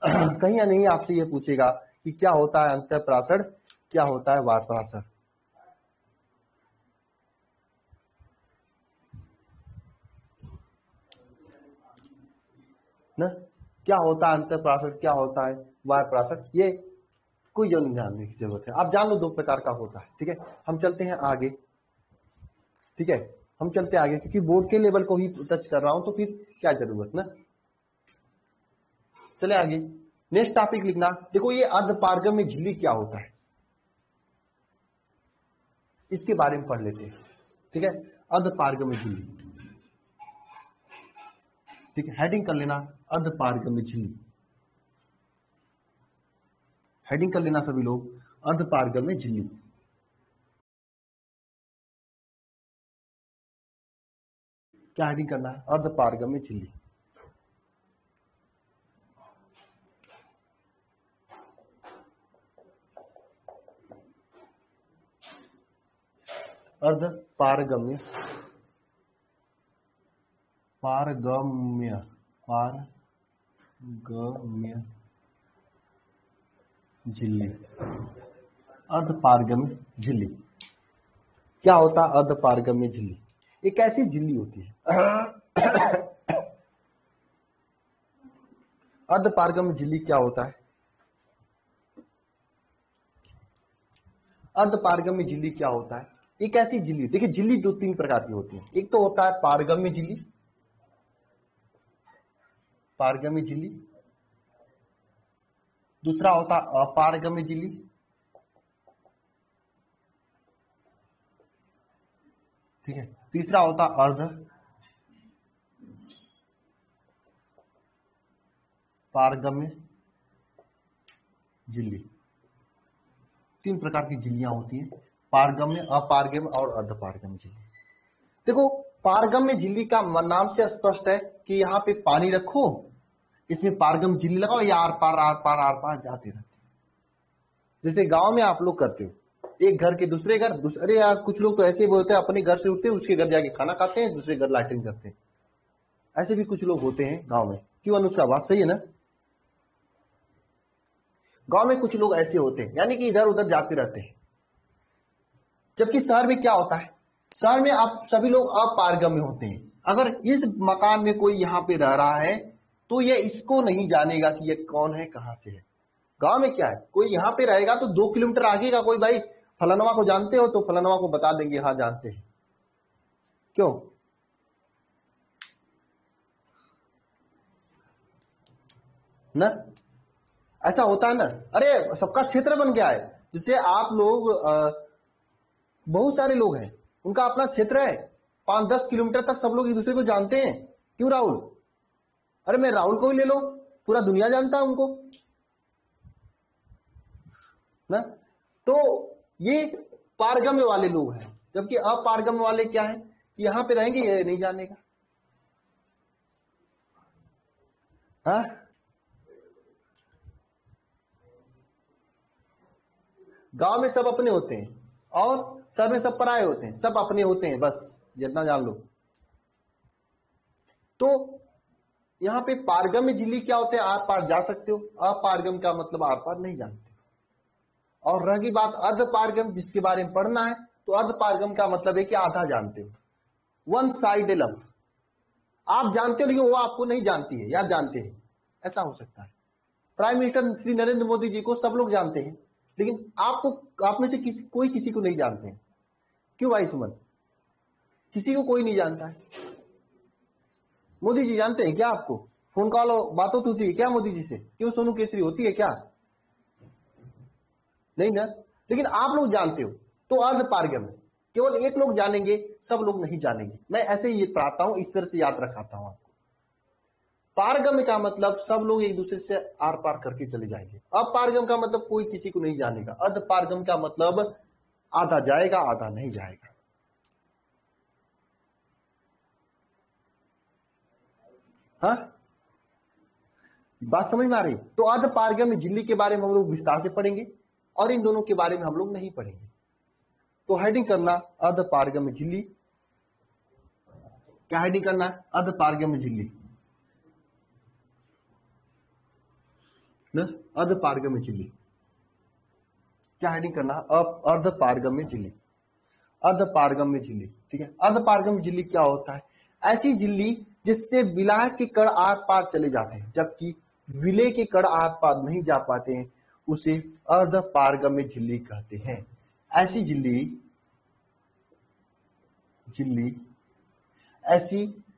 कहीं या नहीं आपसे ये पूछेगा कि क्या होता है अंतःपरासरण, क्या होता है बाह्य परासरण। ना क्या होता है अंतःपरासरण, क्या होता है बाह्य परासरण, ये कोई जो नहीं जानने की जरूरत है, आप जान लो दो प्रकार का होता है, ठीक है। हम चलते हैं आगे, ठीक है, हम चलते हैं आगे, क्योंकि बोर्ड के लेवल को ही टच कर रहा हूं तो फिर क्या जरूरत ना। चले आगे, नेक्स्ट टॉपिक लिखना। देखो ये अर्धपारगम्य झिल्ली क्या होता है, इसके बारे में पढ़ लेते हैं, ठीक है। अर्धपारगम्य झिल्ली, ठीक है, हेडिंग कर लेना अर्धपारगम्य झिल्ली, हेडिंग कर लेना सभी लोग, अर्धपारगम्य झिल्ली। क्या हेडिंग करना है, अर्धपारगम्य झिल्ली। अर्धपारगम्य, पारगम्य, पारगम्य झिल्ली, अर्धपारगम्य झिल्ली। क्या होता है अर्धपारगम्य झिल्ली, एक ऐसी झिल्ली होती है। अर्धपारगम्य झिल्ली क्या होता है, अर्धपारगम्य झिल्ली क्या होता है, एक ऐसी झिल्ली, देखिए झिल्ली दो तीन प्रकार की होती है। एक तो होता है पारगम्य झिल्ली, पारगम्य झिल्ली, दूसरा होता है अपारगम्य झिल्ली, ठीक है, तीसरा होता है अर्ध पारगम्य झिल्ली। तीन प्रकार की झिल्लियां होती हैं, पारगम्य, अपारगम्य और अर्धपारगम्य झिल्ली। देखो पारगम्य झिल्ली का नाम से स्पष्ट है कि यहाँ पे पानी रखो, इसमें पारगम्य झिल्ली लगाओ, या आर पार आर पार आर पार जाते रहते, जैसे गांव में आप लोग करते हो, एक घर के दूसरे घर, अरे यार कुछ लोग तो ऐसे बोलते हैं, अपने घर से उठते हैं उसके घर जाके खाना खाते हैं, दूसरे घर लैट्रिन करते हैं, ऐसे भी कुछ लोग होते हैं गांव में। क्यों अनुष्का, बात सही है ना, गांव में कुछ लोग ऐसे होते हैं, यानी कि इधर उधर जाते रहते हैं। जबकि शहर में क्या होता है, शहर में आप सभी लोग अपारगम्य होते हैं। अगर इस मकान में कोई यहाँ पे रह रहा है तो ये इसको नहीं जानेगा कि ये कौन है, कहां से है। गांव में क्या है, कोई यहाँ पे रहेगा तो 2 किलोमीटर आगे का कोई भाई फलानवा को जानते हो तो फलानवा को बता देंगे, हाँ जानते हैं। क्यों ना, ऐसा होता है ना। अरे सबका क्षेत्र बन गया है, जिससे आप लोग बहुत सारे लोग हैं, उनका अपना क्षेत्र है, 5-10 किलोमीटर तक सब लोग एक दूसरे को जानते हैं। क्यों राहुल, अरे मैं राहुल को ही ले लो, पूरा दुनिया जानता है उनको ना। तो ये पारगम्य वाले लोग हैं, जबकि अपारगम्य वाले क्या है कि यहां पे रहेंगे ये नहीं जानेगा। हाँ गांव में सब अपने होते हैं और शहर में सब पराये होते हैं, सब अपने होते हैं, बस जितना जान लो। तो यहाँ पे पारगम्य झिल्ली क्या होते हैं, आर पार जा सकते हो, अपारगम का मतलब आर पार नहीं जानते। और रही बात अर्धपारगम जिसके बारे में पढ़ना है, तो अर्धपारगम का मतलब है कि आधा जानते हो, वन साइड लव, आप जानते हो लेकिन वो आपको नहीं जानती है, या जानते हैं, ऐसा हो सकता है। प्राइम मिनिस्टर श्री नरेंद्र मोदी जी को सब लोग जानते हैं, लेकिन आपको, आप में से कोई किसी को नहीं जानते हैं। क्यों भाई सुमन, किसी को कोई नहीं जानता है। मोदी जी जानते हैं क्या आपको? फोन कॉल बातों तो होती है क्या मोदी जी से? क्यों सोनू केसरी होती है क्या? नहीं ना। लेकिन आप लोग जानते हो, तो अर्ध पारगम है। केवल एक लोग जानेंगे, सब लोग नहीं जानेंगे। मैं ऐसे ही पढ़ाता हूं, इस तरह से याद रखाता हूं आपको। पारगम का मतलब सब लोग एक दूसरे से आर पार करके चले जाएंगे। अपारगम का मतलब कोई किसी को नहीं जानेगा। अर्ध पारगम का मतलब आधा जाएगा आधा नहीं जाएगा। हाँ, बात समझ में आ रही? तो अर्ध पारगम झिल्ली के बारे में हम लोग विस्तार से पढ़ेंगे और इन दोनों के बारे में हम लोग नहीं पढ़ेंगे। तो हेडिंग करना अर्ध पारगम झिल्ली। क्या हेडिंग करना? अर्ध पारगम झिल्ली ना, अर्ध पारगम्य झिल्ली। क्या हेडिंग करना? अर्ध पारगम्य झिल्ली, अर्ध पारगम्य झिल्ली। ठीक है, अर्ध पारगम्य झिल्ली क्या होता है? ऐसी झिल्ली जिससे विलायक के कण आर पार चले जाते हैं जबकि विलय के कण आर पार नहीं जा पाते हैं, उसे अर्ध पारगम्य झिल्ली कहते हैं। ऐसी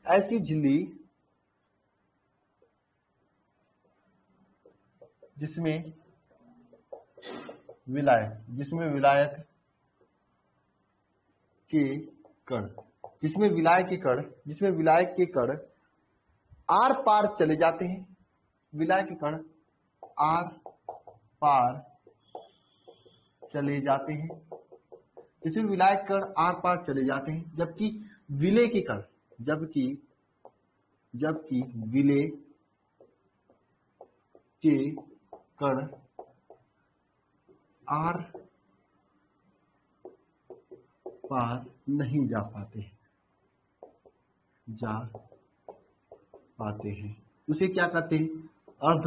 ऐसी झिल्ली जिसमें विलायक के कण आर पार चले जाते हैं, विलायक के कण आर पार चले जाते हैं, जिसमें विलायक कण आर पार चले जाते हैं जबकि विलय के कण विलय के कण आर पार नहीं जा पाते हैं, उसे क्या कहते हैं? अर्ध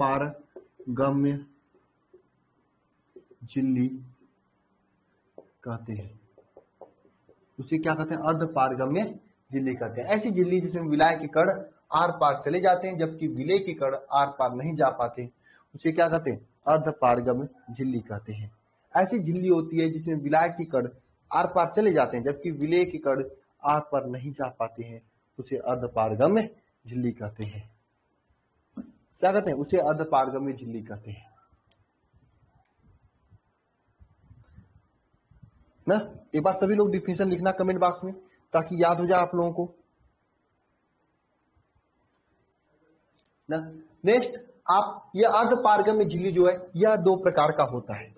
पारगम्य झिल्ली कहते हैं। उसे क्या कहते हैं? अर्ध पारगम्य झिल्ली कहते हैं। ऐसी झिल्ली जिसमें विलायक के कण आर पार चले जाते हैं जबकि विलय के कण आर पार नहीं जा पाते, उसे क्या कहते हैं? अर्ध पारगम्य झिल्ली कहते हैं। ऐसी झिल्ली होती है जिसमें विलायक के कण आर पार चले जाते हैं जबकि विलय के कण आर पार नहीं जा पाते हैं, उसे अर्ध पारगम्य झिल्ली कहते हैं। क्या कहते हैं? उसे अर्ध पारगम्य झिल्ली कहते हैं ना। एक बार सभी लोग डिफिनेशन लिखना कमेंट बॉक्स में ताकि याद हो जाए आप लोगों को ना। नेक्स्ट, आप यह अर्ध पारगम्य झिल्ली जो है यह दो प्रकार का होता है।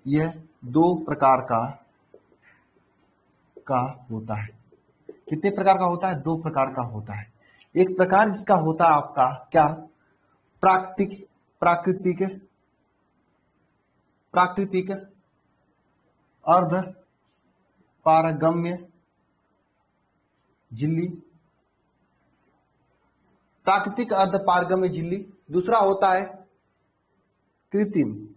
यह दो प्रकार का होता है। कितने प्रकार का होता है? दो प्रकार का होता है। एक प्रकार इसका होता है आपका क्या? प्राकृतिक अर्ध पारगम्य झिल्ली, प्राकृतिक अर्ध पारगम्य झिल्ली। दूसरा होता है कृत्रिम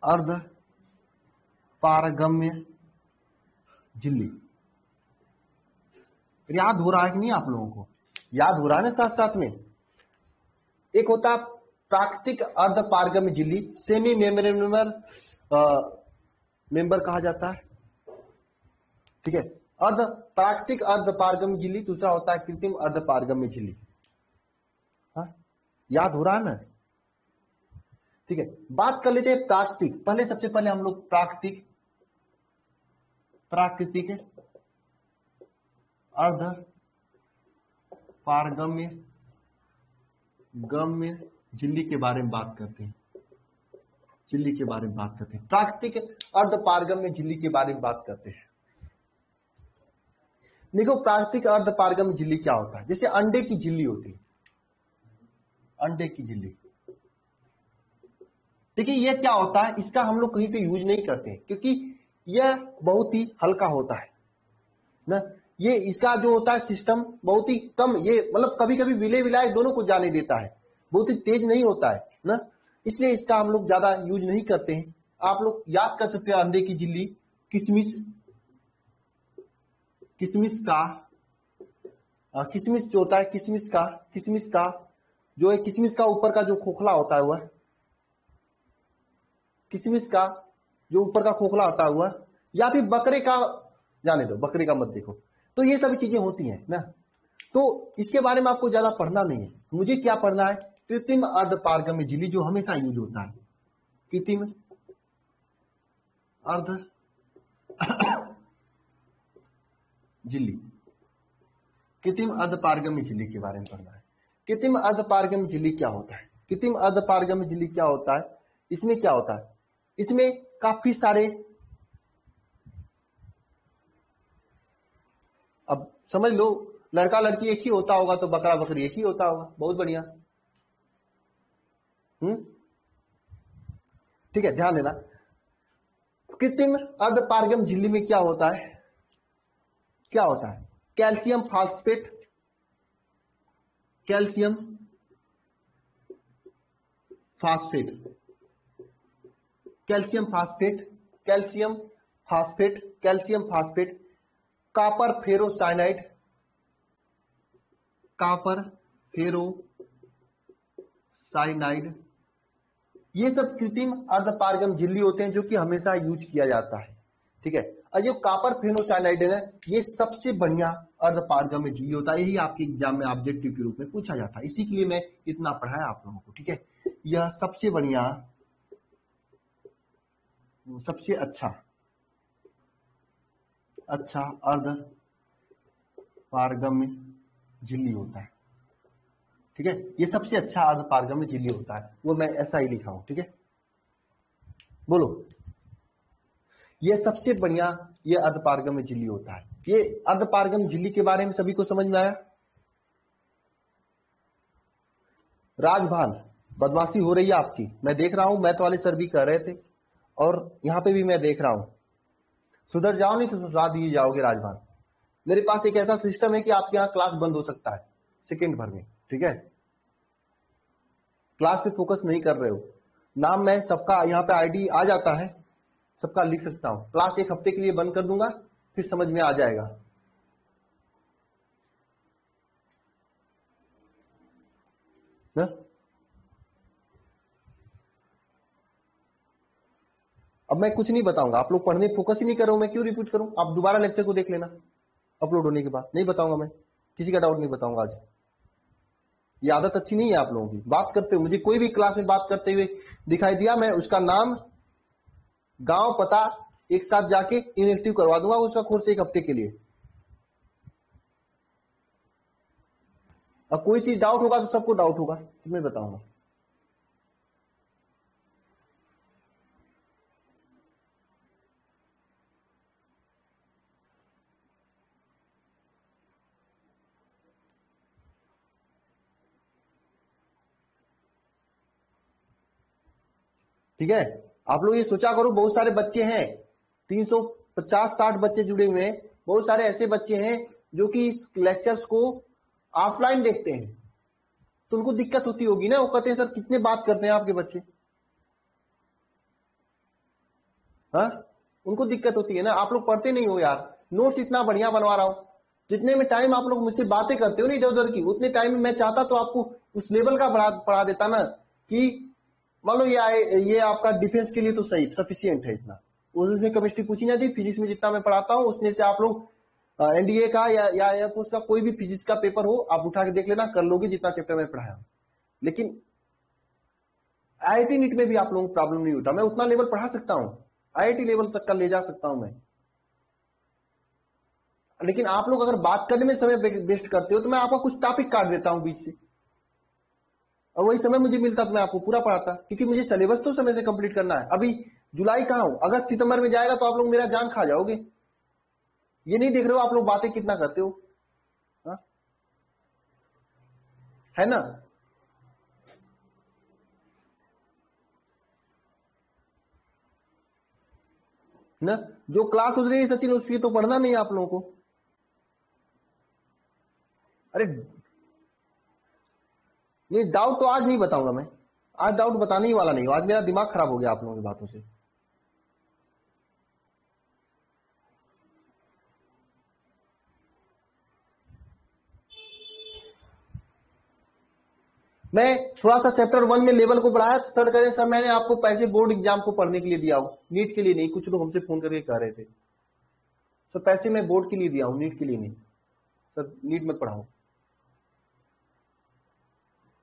अर्ध पारगम्य झिल्ली। याद हो रहा है कि नहीं आप लोगों को? याद हो रहा है ना साथ साथ में? एक होता है प्राकृतिक अर्ध पारगम्य झिल्ली, सेमी मेंबर कहा जाता है। ठीक है, प्राकृतिक अर्ध पारगम्य झिल्ली। दूसरा होता है कृत्रिम अर्ध पारगम्य झिल्ली। हाँ, याद हो रहा है ना? ठीक है, बात कर लेते हैं प्राकृतिक। पहले सबसे पहले हम लोग प्राकृतिक अर्ध पारगम्य झिल्ली के बारे में बात करते हैं। प्राकृतिक अर्ध पारगम्य झिल्ली के बारे में बात करते हैं। देखो, प्राकृतिक अर्ध पारगम्य झिल्ली क्या होता है? जैसे अंडे की झिल्ली होती है, अंडे की झिल्ली। देखिए यह क्या होता है, इसका हम लोग कहीं पे यूज नहीं करते क्योंकि यह बहुत ही हल्का होता है ना। ये इसका जो होता है सिस्टम बहुत ही कम, ये मतलब कभी कभी विलय विलायक दोनों को जाने देता है, बहुत ही तेज नहीं होता है ना, इसलिए इसका हम लोग ज्यादा यूज नहीं करते हैं। आप लोग याद कर सकते हैं अंडे की झिल्ली, किशमिश जो होता है, किशमिश का जो है किशमिश का ऊपर का जो खोखला होता है वह, किशमिश का जो ऊपर का खोखला होता है वह, या फिर बकरे का, जाने दो बकरे का मत देखो। तो ये सभी चीजें होती हैं ना। तो इसके बारे में आपको ज्यादा पढ़ना नहीं है, मुझे क्या पढ़ना है, कृत्रिम अर्धपारगम्य झिल्ली जो हमेशा यूज होता है, कृत्रिम अर्ध झिल्ली, कृत्रिम अर्धपारगम्य झिल्ली के बारे में पढ़ना है। कृत्रिम अर्धपारगम्य झिल्ली क्या होता है, कृत्रिम अर्धपारगम्य झिल्ली क्या होता है, इसमें क्या होता है, इसमें काफी सारे, अब समझ लो लड़का लड़की एक ही होता होगा तो बकरा बकरी एक ही होता होगा, बहुत बढ़िया। ठीक है, ध्यान देना। कृत्रिम अर्धपारगम झिल्ली में क्या होता है, क्या होता है, calcium phosphate, calcium phosphate, calcium phosphate, calcium phosphate, calcium phosphate, copper ferrocyanide, copper ferrocyanide, ये सब कृत्रिम अर्धपारगम झिल्ली होते हैं जो कि हमेशा यूज किया जाता है। ठीक है, और जो कॉपर फेनोसाइनाइड है ना, ये सबसे बढ़िया अर्धपारगम्य झिल्ली होता है, यही आपके एग्जाम में ऑब्जेक्टिव के रूप में पूछा जाता है, इसी के लिए मैं इतना पढ़ाया आप लोगों को। ठीक है, यह सबसे बढ़िया, सबसे अच्छा अर्धपारगम्य झिल्ली होता है। ठीक है, ये सबसे अच्छा अर्धपारगम्य झिल्ली होता है, वो मैं ऐसा ही लिखा हूं। ठीक है, बोलो, ये सबसे बढ़िया, ये अर्धपारगम्य झिल्ली होता है। ये अर्धपारगम्य झिल्ली के बारे में सभी को समझ में आया। राजभान, बदमाशी हो रही है आपकी, मैं देख रहा हूं, मैथ वाले सर भी कह रहे थे और यहां पे भी मैं देख रहा हूं। सुधर जाओ, नहीं तो सुधरा दिए जाओगे राजभान। मेरे पास एक ऐसा सिस्टम है कि आपके यहाँ क्लास बंद हो सकता है सेकेंड भर में। ठीक है, क्लास पे फोकस नहीं कर रहे हो, नाम मैं सबका यहाँ पे आईडी आ जाता है, सबका लिख सकता हूं। क्लास एक हफ्ते के लिए बंद कर दूंगा, फिर समझ में आ जाएगा ना। अब मैं कुछ नहीं बताऊंगा, आप लोग पढ़ने फोकस ही नहीं करो, मैं क्यों रिपीट करूं, आप दोबारा लेक्चर को देख लेना अपलोड होने के बाद, नहीं बताऊंगा मैं, किसी का डाउट नहीं बताऊंगा आज। ये आदत अच्छी नहीं है आप लोगों की, बात करते हुए मुझे कोई भी क्लास में बात करते हुए दिखाई दिया, मैं उसका नाम, गांव, पता एक साथ जाके इनएक्टिव करवा दूंगा उसका कोर्स एक हफ्ते के लिए। अब कोई चीज डाउट होगा तो सबको डाउट होगा, तो मैं बताऊंगा। ठीक है, आप लोग ये सोचा करो, बहुत सारे बच्चे हैं, 350-60 बच्चे जुड़े हुए हैं, बहुत सारे ऐसे बच्चे हैं जो कि इस लेक्चर्स को ऑफलाइन देखते हैं, तो उनको दिक्कत होती होगी ना, वो कहते हैं सर कितने बात करते हैं आपके बच्चे, हाँ, उनको दिक्कत होती है ना, आप लोग पढ़ते नहीं हो यार, नोट्स इतना बढ़िया बनवा रहा हूं, जितने में टाइम आप लोग मुझसे बातें करते हो ना इधर उधर की, उतने टाइम में मैं चाहता तो आपको उस लेवल का पढ़ा देता ना, कि मान लो ये आपका डिफेंस के लिए तो सही सफिशियंट है इतना, उसमें केमिस्ट्री पूछी ना थी, फिजिक्स में जितना मैं पढ़ाता हूँ उसमें से आप लोग एनडीए का या एयरफोर्स का कोई भी फिजिक्स का पेपर हो, आप उठा के देख लेना, कर लोगे जितना चैप्टर मैं पढ़ाया। लेकिन आईआईटी नीट में भी आप लोगों को प्रॉब्लम नहीं होता, मैं उतना लेवल पढ़ा सकता हूँ, आईआईटी लेवल तक का ले जा सकता हूं मैं। लेकिन आप लोग अगर बात करने में समय वेस्ट करते हो तो मैं आपका कुछ टॉपिक काट देता हूं बीच से, और वही समय मुझे मिलता तो मैं आपको पूरा पढ़ाता, क्योंकि मुझे सिलेबस तो समय से कंप्लीट करना है। अभी जुलाई कहां हूं, अगस्त सितंबर में जाएगा तो आप लोग मेरा जान खा जाओगे, ये नहीं देख रहे हो आप लोग बातें कितना करते हो, हा? है ना। ना, जो क्लास हो रही है सचिन उसकी तो पढ़ना नहीं है आप लोगों को। अरे नहीं, डाउट तो आज नहीं बताऊंगा मैं, आज डाउट बताने ही वाला नहीं हूं, आज मेरा दिमाग खराब हो गया आप लोगों की बातों से। मैं थोड़ा सा चैप्टर 1 में लेवल को बढ़ाया तो सर कह रहे सर मैंने आपको पैसे बोर्ड एग्जाम को पढ़ने के लिए दिया हूं, नीट के लिए नहीं। कुछ लोग हमसे फोन करके कह रहे थे सर पैसे मैं बोर्ड के लिए दिया हूं, नीट के लिए नहीं, सर नीट मत पढ़ाओ।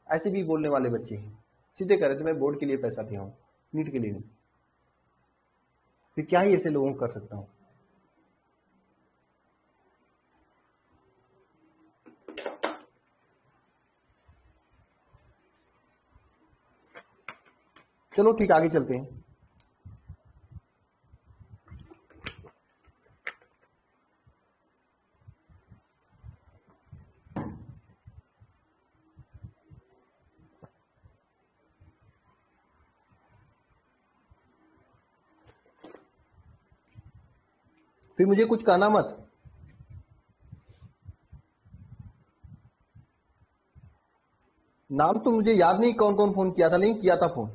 ऐसे भी बोलने वाले बच्चे हैं, सीधे कह रहे थे मैं बोर्ड के लिए पैसा दिया हूं, नीट के लिए नहीं। फिर क्या ही ऐसे लोगों को कर सकता हूं। चलो ठीक, आगे चलते हैं। फिर मुझे कुछ कहना मत। नाम तो मुझे याद नहीं कौन कौन फोन किया था, नहीं किया था फोन।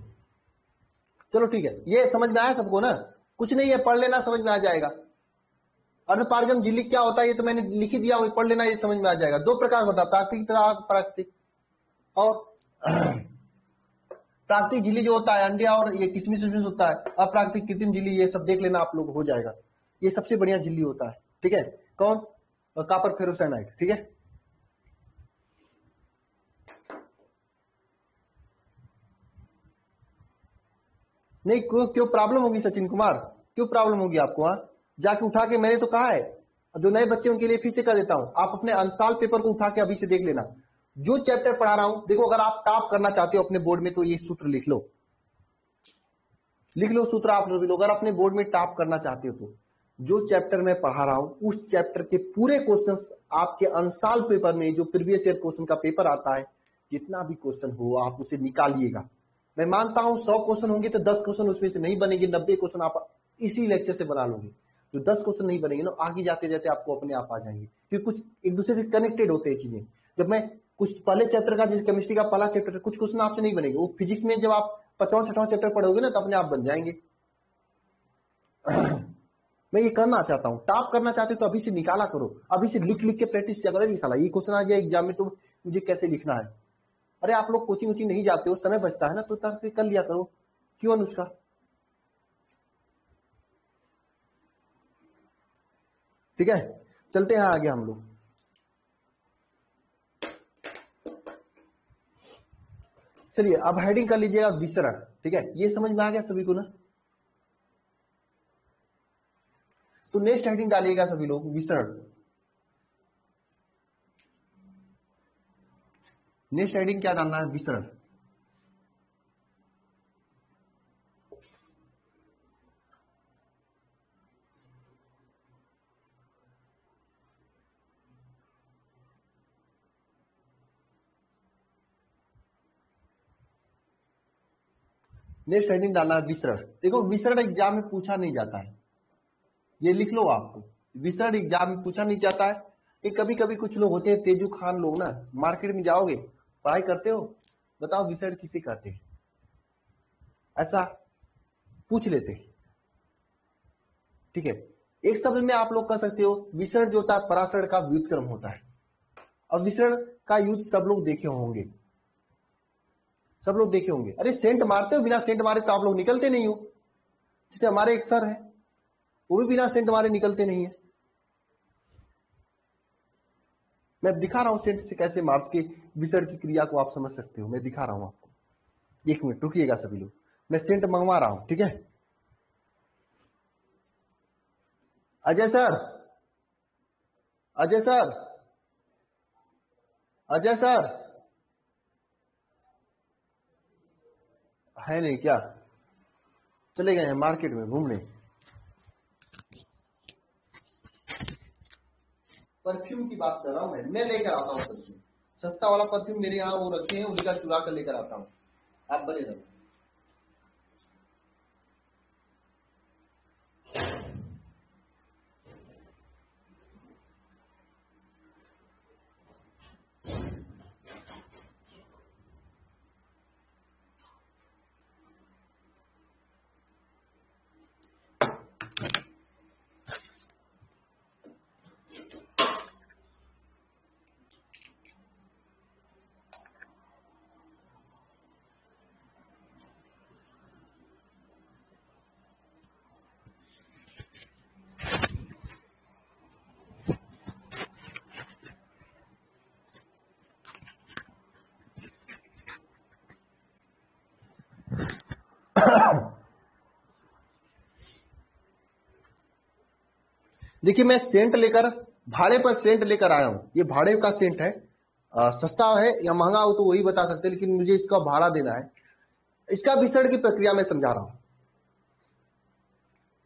चलो ठीक है, ये समझ में आया सबको ना? कुछ नहीं है, पढ़ लेना, समझ में आ जाएगा। अर्धपारगम झिल्ली क्या होता है ये तो मैंने लिख ही दिया, पढ़ लेना, ये समझ में आ जाएगा। दो प्रकार होता है, प्राकृतिक तथा अप्राकृतिक। और प्राकृतिक झिल्ली जो होता है अंडा और ये किसमिस होता है, अप्राकृतिक कृत्रिम झिल्ली, ये सब देख लेना आप लोग, हो जाएगा। ये सबसे बढ़िया झिल्ली होता है, ठीक है। कौन? कॉपर फेरोसाइनाइड, ठीक है। नहीं क्यों प्रॉब्लम होगी सचिन कुमार, क्यों प्रॉब्लम होगी आपको? वहां जाके उठा के, मैंने तो कहा है जो नए बच्चे उनके लिए फिर से कर देता हूं, आप अपने अनसाल पेपर को उठा के अभी से देख लेना। जो चैप्टर पढ़ा रहा हूं, देखो अगर आप टॉप करना चाहते हो अपने बोर्ड में तो ये सूत्र लिख लो, लिख लो सूत्र आप लोग। अगर अपने बोर्ड में टॉप करना चाहते हो तो जो चैप्टर मैं पढ़ा रहा हूं उस चैप्टर के पूरे क्वेश्चंस आपके अनसाल पेपर में, जो प्रीवियस ईयर क्वेश्चन का पेपर आता है, जितना भी क्वेश्चन हो आप उसे निकालिएगा। मैं मानता हूं 100 क्वेश्चन होंगे तो 10 क्वेश्चन उसमें से नहीं बनेंगे, 90 क्वेश्चन आप इसी लेक्चर से बना लोगे। जो 10 क्वेश्चन नहीं बनेंगे ना, आगे जाते जाते आपको अपने आप आ जाएंगे, क्योंकि कुछ एक दूसरे से कनेक्टेड होते हैं चीजें। जब मैं कुछ पहले चैप्टर का, जैसे केमिस्ट्री का पहला चैप्टर, कुछ क्वेश्चन आपसे नहीं बनेंगे, वो फिजिक्स में जब आप 55वां चैप्टर पढ़ोगे ना तो अपने आप बन जाएंगे। मैं ये करना चाहता हूं, टॉप करना चाहते हो तो अभी से निकाला करो, अभी से लिख लिख के प्रैक्टिस क्या करो। साला ये क्वेश्चन आ गया एग्जाम में तो मुझे कैसे लिखना है। अरे आप लोग कोचिंग वोचिंग नहीं जाते हो, समय बचता है ना, तो कर लिया करो। क्यों अनुष्का? ठीक है, चलते हैं आगे हम लोग। चलिए अब हेडिंग कर लीजिएगा विसरण, ठीक है। ये समझ में आ गया सभी को ना? तो नेक्स्ट हेडिंग डालिएगा सभी लोग, विसरण। नेक्स्ट हेडिंग क्या डालना है? विसरण। नेक्स्ट हेडिंग डालना है विसरण। देखो विसरण एग्जाम में पूछा नहीं जाता है, ये लिख लो आपको, विसरण एग्जाम में पूछा नहीं जाता है। ये कभी कभी कुछ लोग होते हैं तेजू खान लोग ना, मार्केट में जाओगे, पढ़ाई करते हो, बताओ विसरण किसे कहते हैं, ऐसा पूछ लेते हैं, ठीक है। एक शब्द में आप लोग कह सकते हो, विसरण जो होता है पराशरण का व्युत्क्रम होता है। अब विसरण का यूज सब लोग देखे होंगे, सब लोग देखे होंगे। अरे सेंट मारते हो, बिना सेंट मारे तो आप लोग निकलते नहीं हो। जैसे हमारे एक सर है, वो भी बिना सेंट मारे निकलते नहीं है। मैं दिखा रहा हूं सेंट से कैसे मार के विसरण की क्रिया को आप समझ सकते हो, मैं दिखा रहा हूं आपको। एक मिनट रुकिएगा सभी लोग, मैं सेंट मंगवा रहा हूं, ठीक है। Ajay sir, Ajay sir, Ajay sir है नहीं क्या? चले गए हैं मार्केट में घूमने। परफ्यूम की बात कर रहा हूं मैं लेकर आता हूं परफ्यूम, सस्ता वाला परफ्यूम मेरे यहाँ वो रखे हैं, उन्हीं का चुरा कर लेकर आता हूं, आप बने रहो। देखिए मैं सेंट लेकर, भाड़े पर सेंट लेकर आया हूं। ये भाड़े का सेंट है, सस्ता है या महंगा हो तो वही बता सकते हैं, लेकिन मुझे इसका भाड़ा देना है। इसका विसरण की प्रक्रिया मैं समझा रहा हूं।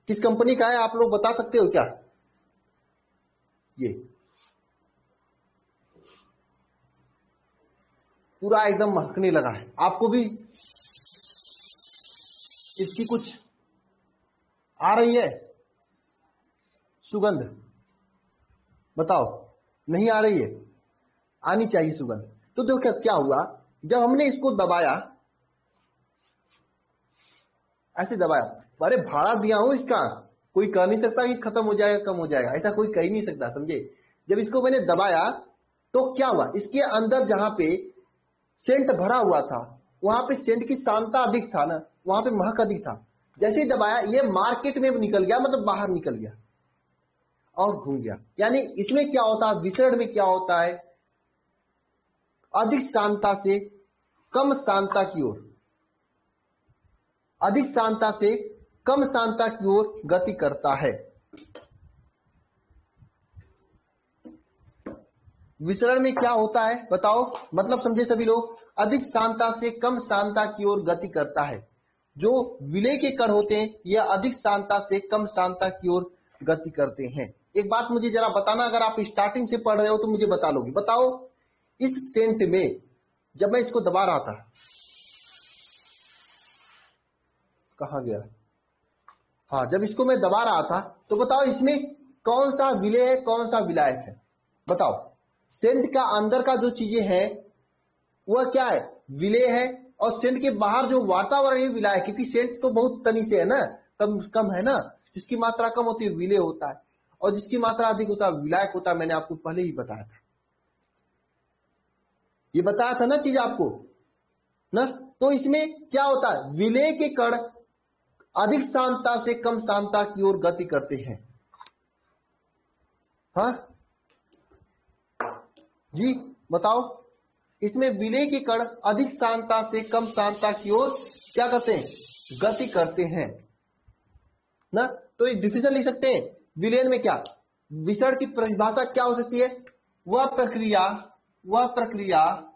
किस कंपनी का है आप लोग बता सकते हो क्या? ये पूरा एकदम महकने लगा है, आपको भी इसकी कुछ आ रही है सुगंध? बताओ, नहीं आ रही है? आनी चाहिए सुगंध। तो देखो क्या क्या हुआ, जब हमने इसको दबाया, ऐसे दबाया, अरे भाड़ा दिया हूं इसका, कोई कह नहीं सकता कि खत्म हो जाएगा कम हो जाएगा, ऐसा कोई कह ही नहीं सकता, समझे। जब इसको मैंने दबाया तो क्या हुआ, इसके अंदर जहां पे सेंट भरा हुआ था वहां पे सेंट की सांता अधिक था ना, वहां पे महक अधिक था। जैसे ही दबाया ये मार्केट में निकल गया, मतलब बाहर निकल गया और घूम गया। यानी इसमें क्या होता है, विसरण में क्या होता है, अधिक सांता से कम सांता की ओर, अधिक सांता से कम सांता की ओर गति करता है। विसरण में क्या होता है बताओ, मतलब समझे सभी लोग। अधिक सांता से कम सांता की ओर गति करता है। जो विलय के कण होते हैं यह अधिक सांता से कम सांता की ओर गति करते हैं। एक बात मुझे जरा बताना, अगर आप स्टार्टिंग से पढ़ रहे हो तो मुझे बता लोगे। बताओ, इस सेंट में जब मैं इसको दबा रहा था, कहां गया, हाँ, जब इसको मैं दबा रहा था तो बताओ इसमें कौन सा विलय है कौन सा विलायक है? बताओ, सेंट का अंदर का जो चीजें हैं वह क्या है, विलय है, और सेंट के बाहर जो वातावरण है विलायक, क्योंकि सेंट तो बहुत तनी से है ना, कम कम है ना, जिसकी मात्रा कम होती है विलय होता है, और जिसकी मात्रा अधिक होता है विलायक होता है। मैंने आपको पहले ही बताया था, ये बताया था ना चीज आपको ना। तो इसमें क्या होता है, विलय के कण अधिक सांता से कम सांता की ओर गति करते हैं। हाँ जी बताओ, इसमें विलय के कण अधिक सांता से कम सांता की ओर क्या करते हैं, गति करते हैं ना। तो ये डिफिजन लिख सकते हैं। विलयन में क्या, विसरण की परिभाषा क्या हो सकती है, वह प्रक्रिया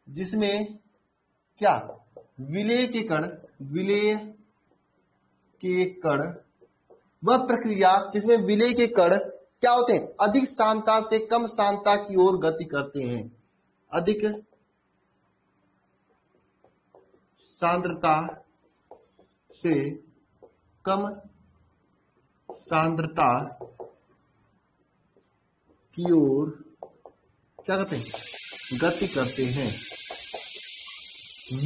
जिसमें क्या, विलय के कण, वह प्रक्रिया जिसमें विलय के कण क्या होते हैं, अधिक सांता से कम सांता की ओर गति करते हैं। अधिक सांद्रता से कम सांद्रता की ओर क्या करते हैं, गति करते हैं।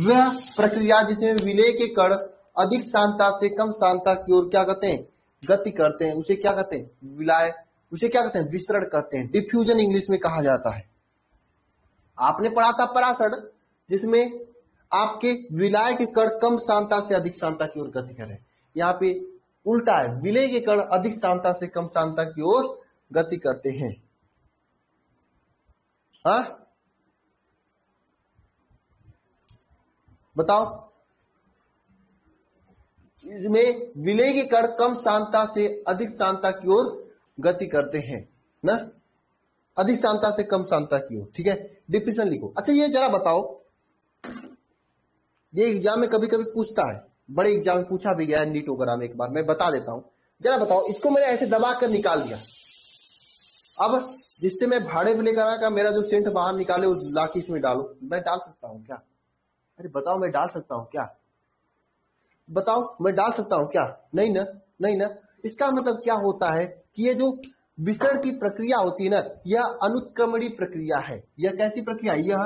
वह प्रक्रिया जिसमें विलय के कण अधिक सांता से कम सांता की ओर क्या करते हैं, गति करते हैं, उसे क्या कहते हैं, विलय, उसे क्या कहते हैं, विसरण कहते हैं। डिफ्यूजन इंग्लिश में कहा जाता है। आपने पढ़ा था परासरण, जिसमें आपके विलय के कण कम सांता से अधिक सांता की ओर गति कर रहे हैं। यहाँ पे उल्टा है, विलय के कण अधिक सांता से कम सांता की ओर गति करते हैं। हाँ बताओ, इसमें विलय के कण कम सांता से अधिक सांता की ओर गति करते हैं ना, अधिक सांता से कम सांता की ओर, ठीक है। डिफिनेशन लिखो। अच्छा ये जरा बताओ, ये एग्जाम में कभी कभी पूछता है, बड़े एग्जाम में पूछा भी गया है, नीट वगैरह में। एक बार मैं बता देता हूं, जरा बताओ, इसको मैंने ऐसे दबा कर निकाल दिया, अब जिससे मैं भाड़े पे लेकर आया, मेरा जो सेंट बाहर निकाले उस लाठी इसमें डालो, मैं डाल सकता हूं क्या? अरे बताओ, मैं डाल सकता हूं क्या? बताओ, मैं डाल सकता हूं क्या? नहीं ना, नहीं ना। इसका मतलब क्या होता है कि ये जो विसरण की प्रक्रिया होती है ना, यह अनुत्क्रमणीय प्रक्रिया है। यह कैसी प्रक्रिया? यह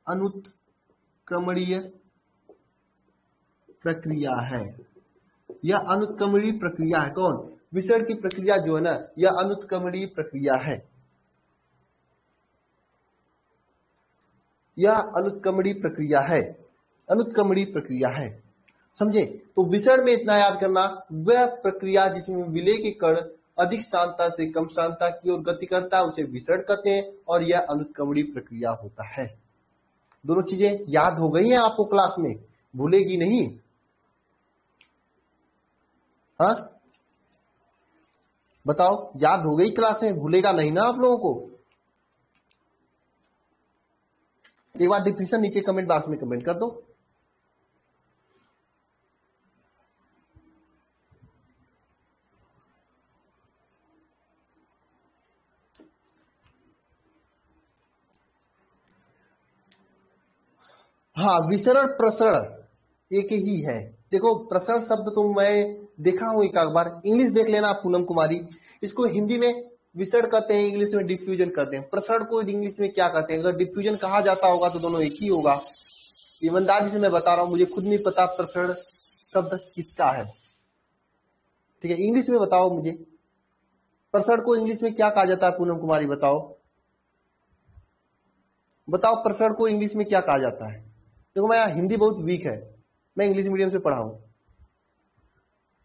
अनुत्क्रमणीय प्रक्रिया है। यह अनुत्क्रमणीय प्रक्रिया है। कौन? विसरण की प्रक्रिया जो है ना, यह अनुत्क्रमणीय प्रक्रिया है। यह अनुत्क्रमणीय प्रक्रिया है, अनुत्क्रमणीय प्रक्रिया है, समझे। तो विसरण में इतना याद करना, वह प्रक्रिया जिसमें विलय के कण अधिक सांता से कम सांता की ओर गति करता है उसे विसरण कहते हैं, और यह अनुत्क्रमणीय प्रक्रिया होता है। दोनों चीजें याद हो गई हैं आपको क्लास में, भूलेगी नहीं। हाँ बताओ, याद हो गई क्लास में, भूलेगा नहीं ना आप लोगों को। एक बार डिफिनेशन नीचे कमेंट बॉक्स में कमेंट कर दो। हाँ, विसरण प्रसरण एक ही है। देखो, प्रसरण शब्द तो मैं देखा हूं एक बार, इंग्लिश देख लेना आप पूनम कुमारी। इसको हिंदी में विसरण कहते हैं, इंग्लिश में डिफ्यूजन कहते हैं। प्रसरण को इंग्लिश में क्या कहते हैं? अगर डिफ्यूजन कहा जाता होगा तो दोनों एक ही होगा। ईमानदारी से मैं बता रहा हूं, मुझे खुद नहीं पता प्रसरण शब्द किसका है। ठीक है, इंग्लिश में बताओ मुझे, प्रसरण को इंग्लिश में क्या कहा जाता है? पूनम कुमारी बताओ, बताओ प्रसरण को इंग्लिश में क्या कहा जाता है? देखो, मैं हिंदी बहुत वीक है, मैं इंग्लिश मीडियम से पढ़ा हूं।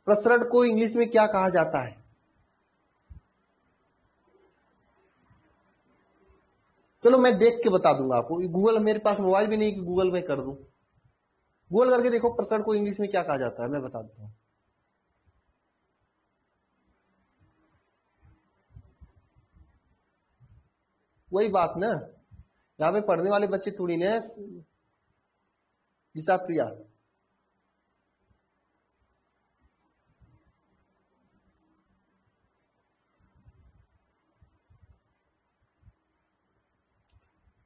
प्रसरण को इंग्लिश में क्या कहा जाता है? चलो मैं देख के बता दूंगा आपको। गूगल, मेरे पास मोबाइल भी नहीं कि गूगल में कर दूं। गूगल करके देखो प्रसरण को इंग्लिश में क्या कहा जाता है, मैं बता देता हूं। वही बात ना, यहाँ पे पढ़ने वाले बच्चे थोड़ी ना। दिशा प्रिया,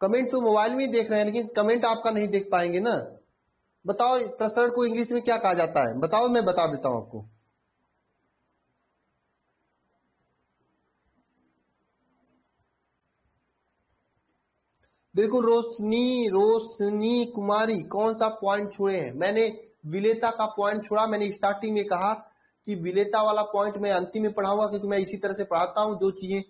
कमेंट तो मोबाइल में ही देख रहे हैं, लेकिन कमेंट आपका नहीं देख पाएंगे ना। बताओ प्रसरण को इंग्लिश में क्या कहा जाता है, बताओ, मैं बता देता हूं आपको। बिल्कुल रोशनी, रोशनी कुमारी, कौन सा पॉइंट छोड़े हैं? मैंने विलेता का पॉइंट छोड़ा। मैंने स्टार्टिंग में कहा कि विलेता वाला पॉइंट मैं अंतिम में पढ़ाऊंगा, क्योंकि मैं इसी तरह से पढ़ाता हूं, जो चीजें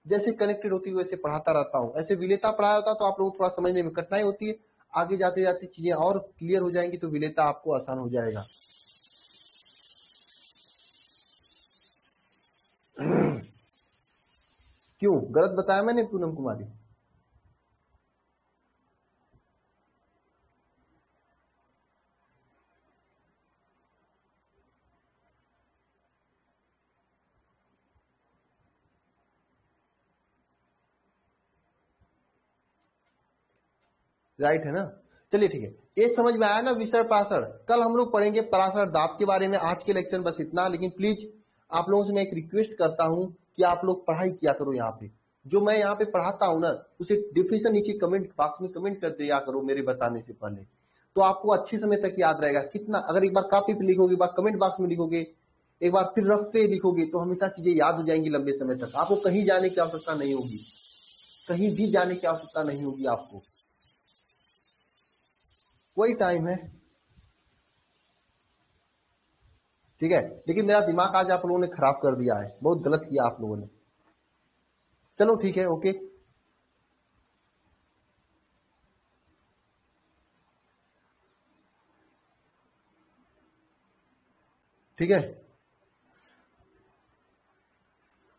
जैसे कनेक्टेड होती है वैसे पढ़ाता रहता हूं। ऐसे विलेता पढ़ाया होता तो आप लोग थोड़ा समझने में कठिनाई होती है। आगे जाते जाते चीजें और क्लियर हो जाएंगी तो विलेता आपको आसान हो जाएगा। क्यों गलत बताया मैंने पूनम कुमारी? राइट है ना? चलिए ठीक है, ये समझ में आया ना विसरण प्रासरण। कल हम लोग पढ़ेंगे परासर दाब के बारे में। आज के लेक्चर बस इतना, लेकिन प्लीज आप लोगों से मैं एक रिक्वेस्ट करता हूं कि आप लोग पढ़ाई किया करो। यहाँ पे जो मैं यहाँ पे पढ़ाता हूं ना, उसे डिफिनेशन नीचे कमेंट बॉक्स में कमेंट कर दिया करो मेरे बताने से पहले, तो आपको अच्छे समय तक याद रहेगा। कितना, अगर एक बार कॉपी पे लिखोगे, एक बार कमेंट बॉक्स में लिखोगे, एक बार फिर रफ पे लिखोगे, तो हमेशा चीजें याद हो जाएंगी लंबे समय तक। आपको कहीं जाने की आवश्यकता नहीं होगी, कहीं भी जाने की आवश्यकता नहीं होगी आपको। वही टाइम है। ठीक है, लेकिन मेरा दिमाग आज आप लोगों ने खराब कर दिया है, बहुत गलत किया आप लोगों ने। चलो ठीक है, ओके। ठीक है,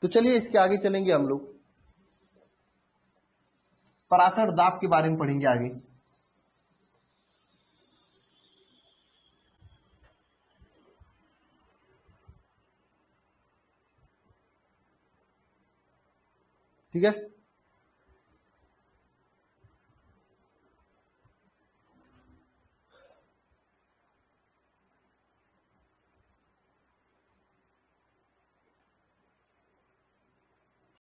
तो चलिए इसके आगे चलेंगे हम लोग। पराशर दाब के बारे में पढ़ेंगे आगे। ठीक है।